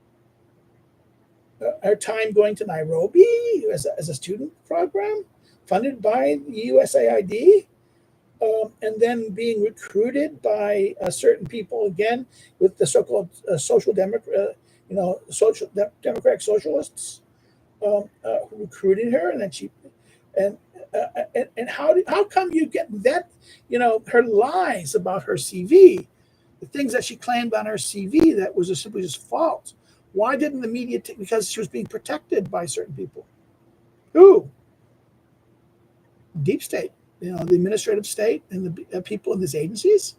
Her time going to Nairobi as a student program funded by the USAID, and then being recruited by certain people again with the so-called social democratic socialists who recruited her, and then she and how come you get that? Her lies about her CV, the things that she claimed on her CV that was simply just false. Why didn't the media take? Because she was being protected by certain people. Who? Deep state, the administrative state and the people in these agencies.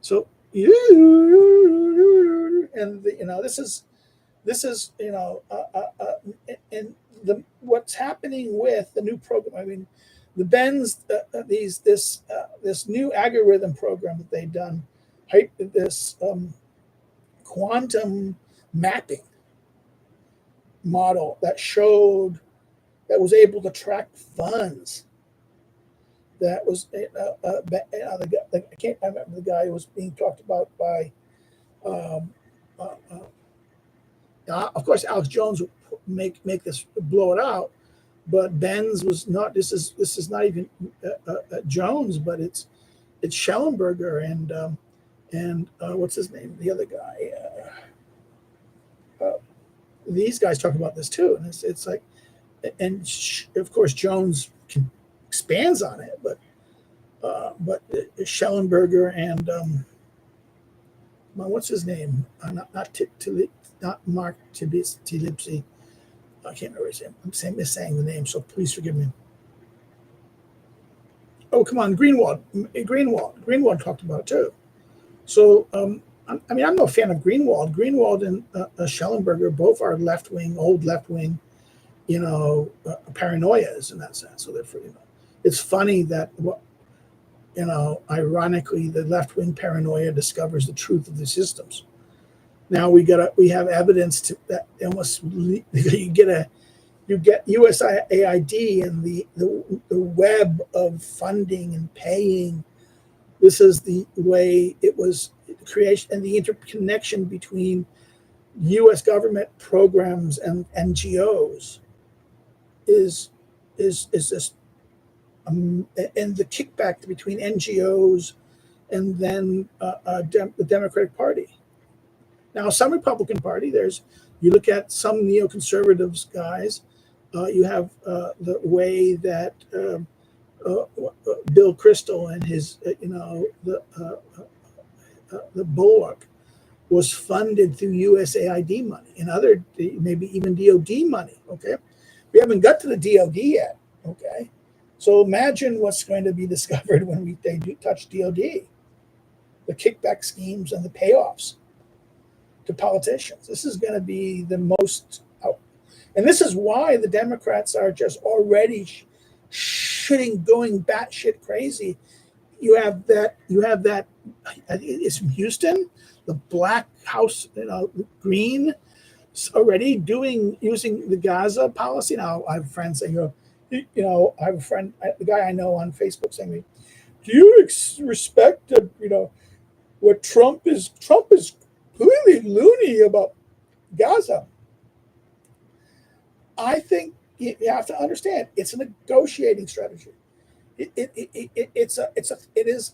So this is and what's happening with the new program. I mean, the Benz this new algorithm program that they've done, this quantum mapping model that was able to track funds. That was I can't remember the guy who was being talked about by. Of course, Alex Jones would make this blow it out, but Benz was not. This is not even Jones, but it's Schellenberger and what's his name? The other guy. These guys talk about this too, and it's like, and of course Jones expands on it, but Schellenberger and what's his name? Not Mark Tilipsy. I can't remember his name. I'm saying the name, so please forgive me. Oh, come on, Greenwald. Greenwald talked about it too. So, I'm no fan of Greenwald. Greenwald and Schellenberger both are old left wing, paranoias in that sense. So therefore, it's funny that ironically, the left wing paranoia discovers the truth of the systems. Now we have evidence that almost you get USAID and the web of funding and paying. This is the way it was creation, and the interconnection between U.S. government programs and NGOs is this, and the kickback between NGOs and then the Democratic Party. Now, some Republican Party, you look at some neoconservatives guys, you have the way that Bill Kristol and his, the Bulwark was funded through USAID money and other, maybe even DOD money. Okay, we haven't got to the DOD yet. Okay, so imagine what's going to be discovered when they do touch DOD, the kickback schemes and the payoffs to politicians. This is going to be the most out. And this is why the Democrats are just already going batshit crazy. You have that, it's from Houston, the Black House, Green, already using the Gaza policy. Now I have friends saying, I have a friend, the guy I know on Facebook saying to me, do you respect, what Trump is completely loony about Gaza? I think you have to understand it's a negotiating strategy. It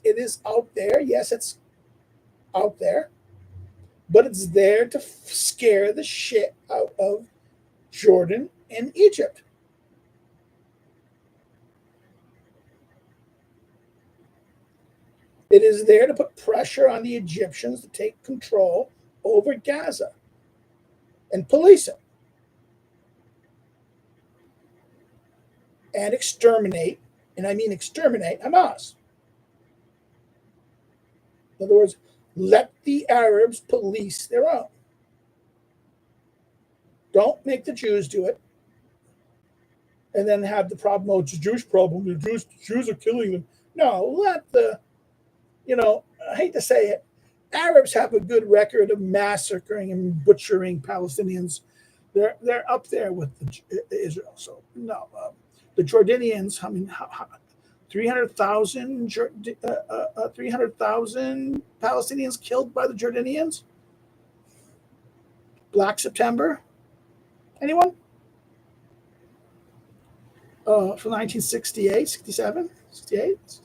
is out there. Yes, it's out there, but it's there to scare the shit out of Jordan and Egypt. It is there to put pressure on the Egyptians to take control over Gaza and police it and exterminate, and I mean exterminate, Hamas. In other words, let the Arabs police their own. Don't make the Jews do it and then have the problem, oh, it's a Jewish problem. The Jews are killing them. No, let the, I hate to say it, Arabs have a good record of massacring and butchering Palestinians. They're up there with Israel. So no, the Jordanians. I mean, 300,000 Palestinians killed by the Jordanians. Black September. Anyone? From 1968, 67, 68.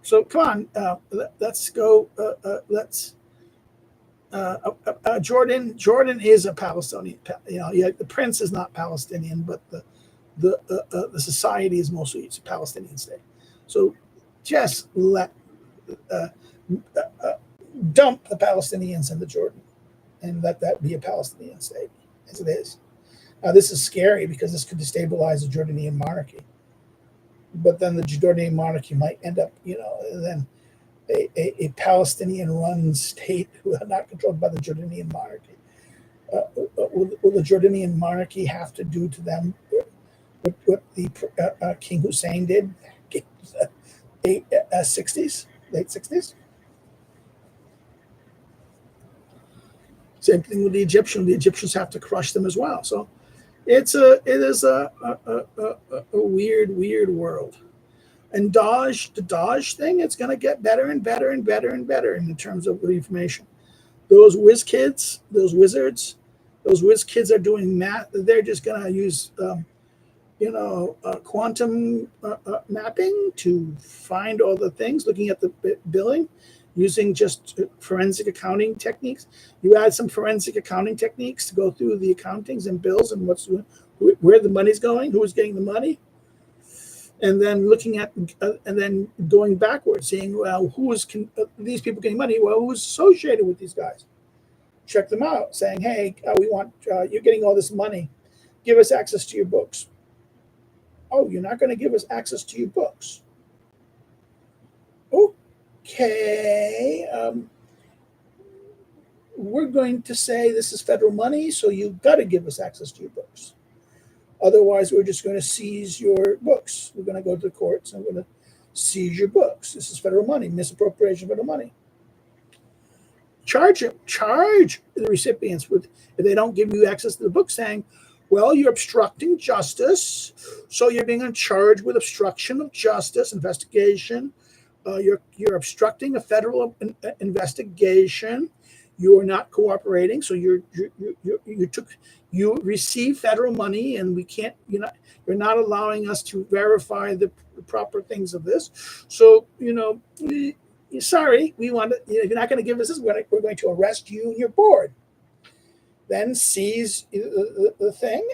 So come on, let's go. Jordan is a Palestinian. The prince is not Palestinian, but the society is mostly it's a Palestinian state. So just dump the Palestinians into Jordan, and let that be a Palestinian state as it is. This is scary because this could destabilize the Jordanian monarchy. But then the Jordanian monarchy might end up, then a Palestinian-run state not controlled by the Jordanian monarchy. Will the Jordanian monarchy have to do to them what the King Hussein did in the 60s, late 60s? Same thing with the Egyptians. The Egyptians have to crush them as well. So it is a weird world. And the Dodge thing, it's going to get better and better and better and better in terms of the information. Those whiz kids, those wizards, those whiz kids are doing math. They're just going to use, quantum mapping to find all the things, looking at the billing, using just forensic accounting techniques. You add some forensic accounting techniques to go through the accountings and bills and where the money's going, who's getting the money, and then looking at and then going backwards, seeing these people getting money. Well, who's associated with these guys? Check them out, saying, "Hey, we want you're getting all this money. Give us access to your books." Oh, you're not going to give us access to your books? Okay. We're going to say this is federal money, so you've got to give us access to your books. Otherwise, we're just going to seize your books. We're going to go to the courts and we're going to seize your books. This is federal money, misappropriation of federal money. Charge the recipients with, if they don't give you access to the book, saying, well, you're obstructing justice, so you're being charged with obstruction of justice investigation. You're obstructing a federal investigation. You are not cooperating, so you receive federal money, and we can't. You're not allowing us to verify the proper things of this. So sorry, we want to. If you're not going to give us this, we're going to arrest you and your board. Then seize the thing.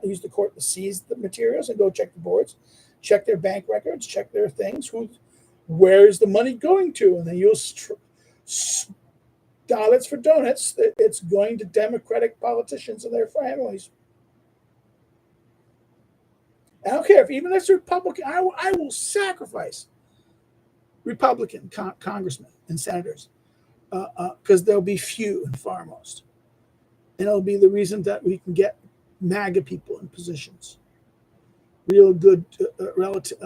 Use the court to seize the materials and go check the boards, check their bank records, check their things. Where's the money going to? And then you'll dollars for donuts. It's going to Democratic politicians and their families. I don't care even if it's Republican. I will sacrifice Republican congressmen and senators because there'll be few and far most. And it'll be the reason that we can get MAGA people in positions, real good relative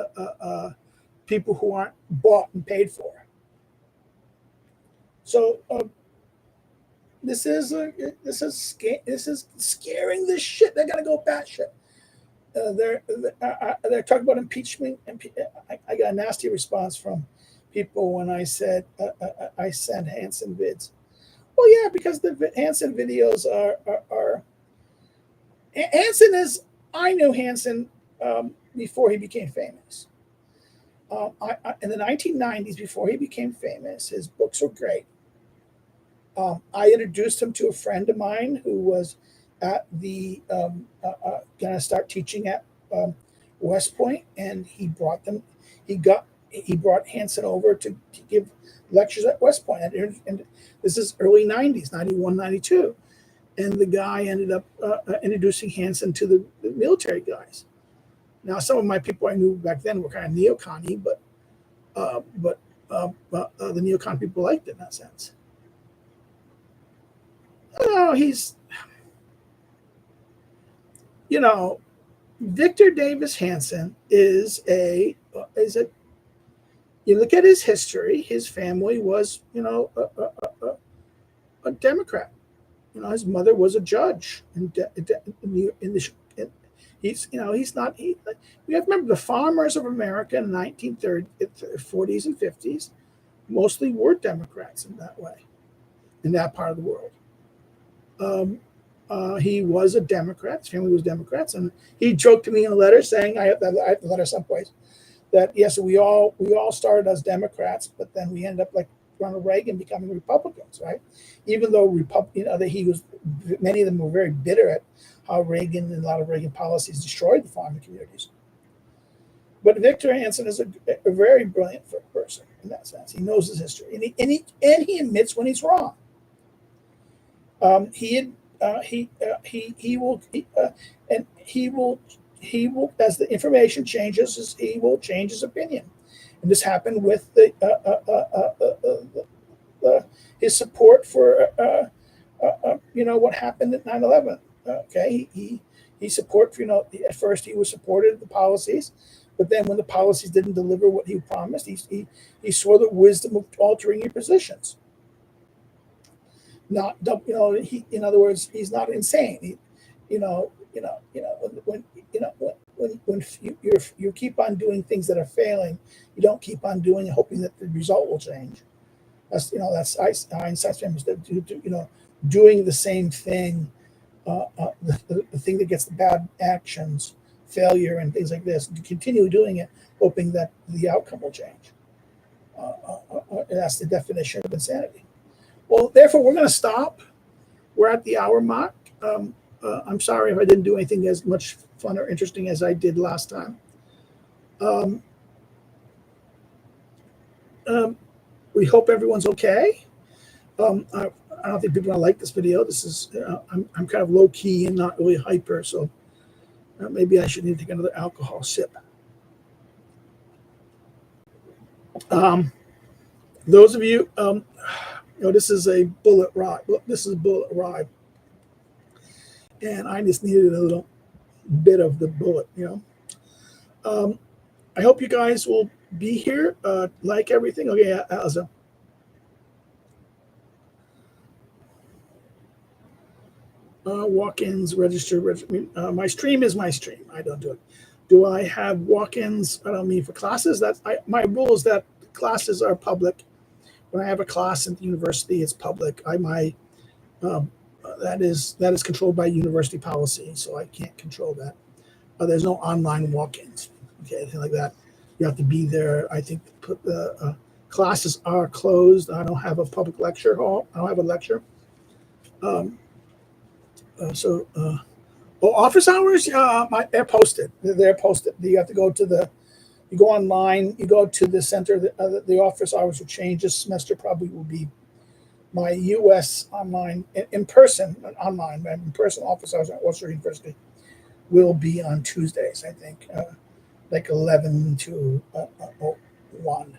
people who aren't bought and paid for. So this is scaring the shit. They gotta go batshit. They're talking about impeachment. I got a nasty response from people when I said I sent Hansen vids. Well, yeah, because the Hansen videos are Hansen is. I knew Hansen before he became famous. In the 1990s, before he became famous, his books were great. I introduced him to a friend of mine who was at the going to start teaching at West Point, and he brought them. He brought Hansen over to give lectures at West Point, and this is early 90s, 91, 92. And the guy ended up introducing Hansen to the military guys. Now, some of my people I knew back then were kind of neocon-y, but the neocon people liked it in that sense. He's, Victor Davis Hansen is a. You look at his history. His family was, a Democrat. His mother was a judge, he's not. You have to remember the farmers of America in the 1940s and 50s mostly were Democrats in that way, in that part of the world. He was a Democrat. His family was Democrats, and he joked to me in a letter saying, I have the letter someplace, that yes, we all started as Democrats, but then we ended up like Ronald Reagan becoming Republicans, right? Even though many of them were very bitter at how Reagan and a lot of Reagan policies destroyed the farming communities. But Victor Hansen is a very brilliant person in that sense. He knows his history, and he admits when he's wrong. He will, as the information changes, he will change his opinion. And this happened with his support for what happened at 9/11. Okay, he support at first he was supported the policies, but then when the policies didn't deliver what he promised, he saw the wisdom of altering your positions. Not in other words, he's not insane. When you keep on doing things that are failing, you don't keep on doing it hoping that the result will change. That's Einstein's famous, doing the same thing, the thing that gets the bad actions, failure, and things like this. You continue doing it, hoping that the outcome will change. That's the definition of insanity. Well, therefore, we're going to stop. We're at the hour mark. I'm sorry if I didn't do anything as much fun or interesting as I did last time. We hope everyone's okay. I don't think people are going to like this video. This is I'm kind of low key and not really hyper, so maybe I should need to take another alcohol sip. Those of you, this is a bullet ride. This is a bullet ride, and I just needed a little bit of the bullet. I hope you guys will be here. Like everything. Okay, Alza. Walk-ins, register. My stream is my stream. I don't do it. Do I have walk-ins? I don't mean for classes. My rule is that classes are public. When I have a class at the university, it's public. That is controlled by university policy, so I can't control that. There's no online walk-ins, okay, anything like that. You have to be there. I think the classes are closed. I don't have a public lecture hall. I don't have a lecture. Office hours? They're posted. They're posted. You have to go to you go online. You go to the center. The office hours will change this semester. Probably will be my U.S. online, in person office hours at Warszawskiego University will be on Tuesdays, I think, like 11 to 1.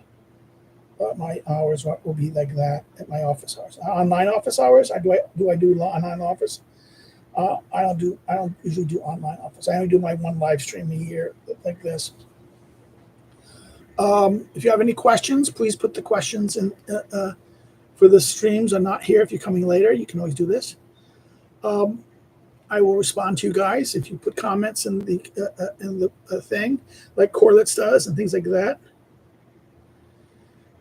My hours will be like that at my office hours. Online office hours, do I do online office? I don't usually do online office. I only do my one live stream a year like this. If you have any questions, please put the questions in. For the streams, I'm not here. If you're coming later, you can always do this. I will respond to you guys if you put comments in the thing, like Corlitz does and things like that.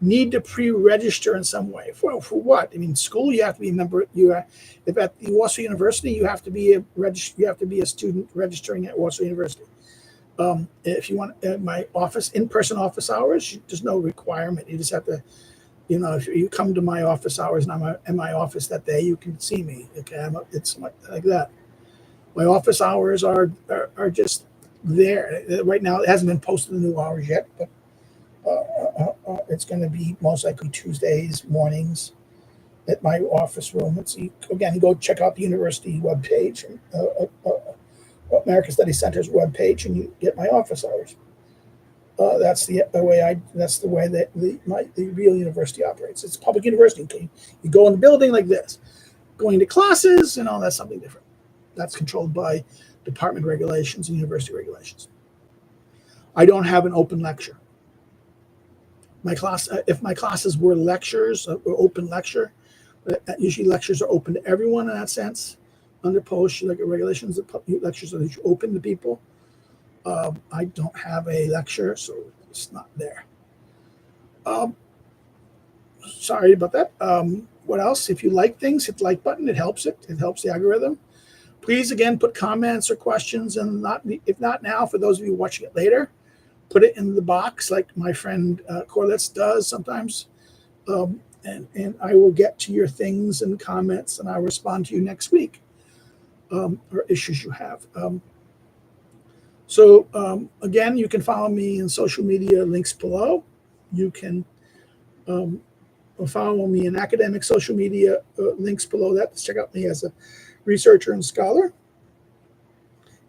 Need to pre-register in some way for what? I mean, school, you have to be a member. If at the Warsaw University, you have to be a student registering at Warsaw University. If you want my office, in-person office hours, there's no requirement. You just have to, if you come to my office hours and I'm in my office that day, you can see me. Okay, it's like that. My office hours are just there. Right now, it hasn't been posted the new hours yet, but it's going to be most likely Tuesdays mornings at my office room. Again, go check out the university webpage, American Studies Center's webpage, and you get my office hours. That's the way that the real university operates. It's a public university. You go in the building like this. Going to classes, that's something different. That's controlled by department regulations and university regulations. I don't have an open lecture. If my classes were lectures, or open lecture, usually lectures are open to everyone in that sense. Under post regulations, lectures are open to people. I don't have a lecture, so it's not there. Sorry about that. What else? If you like things, hit the like button. It helps it. It helps the algorithm. Please, again, put comments or questions, and if not now, for those of you watching it later, put it in the box like my friend Corlitz does sometimes. And I will get to your things and comments, and I'll respond to you next week, or issues you have. Again, you can follow me in social media, links below. You can follow me in academic social media, links below that. Check out me as a researcher and scholar.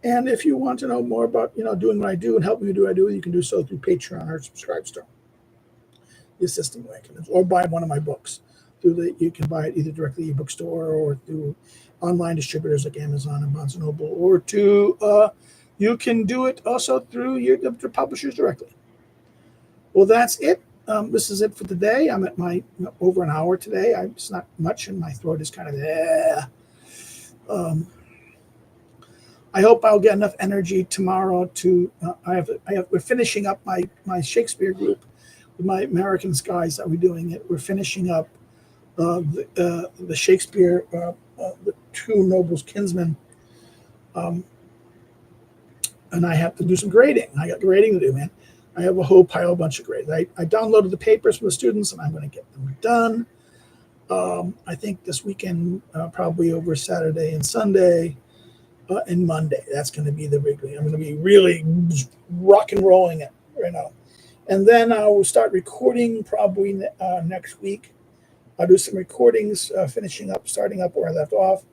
And if you want to know more about doing what I do and helping me do what I do, you can do so through Patreon or Subscribestar, the assisting link, or buy one of my books. You can buy it either directly at a bookstore or through online distributors like Amazon and Barnes & Noble, or you can do it also through the publishers directly. Well, that's it. This is it for today. I'm at over an hour today. It's not much, and my throat is kind of I hope I'll get enough energy tomorrow to. We're finishing up my Shakespeare group with my American guys that we're doing it. We're finishing up the Shakespeare, the Two Nobles Kinsmen, and I have to do some grading. I got grading to do, man. I have a whole bunch of grades. I downloaded the papers from the students, and I'm going to get them done. I think this weekend, probably over Saturday and Sunday. And Monday, that's going to be the big thing. I'm going to be really rock and rolling it right now. And then I will start recording probably next week. I'll do some recordings, starting up where I left off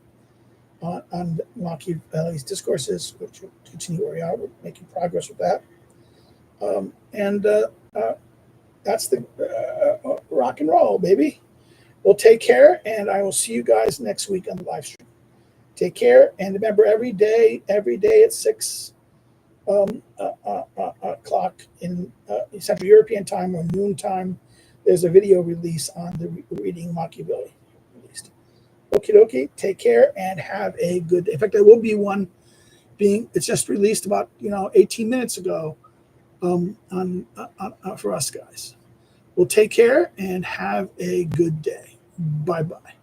on Machiavelli's discourses, which will continue where we are. We're making progress with that. That's the rock and roll, baby. Well, take care, and I will see you guys next week on the live stream. Take care, and remember, every day at 6 o'clock in Central European time or noon time, there's a video release on the reading Machiavelli released. Okie dokie, take care, and have a good day. In fact, there will be one it's just released about 18 minutes ago for us guys. Well, take care and have a good day. Bye-bye.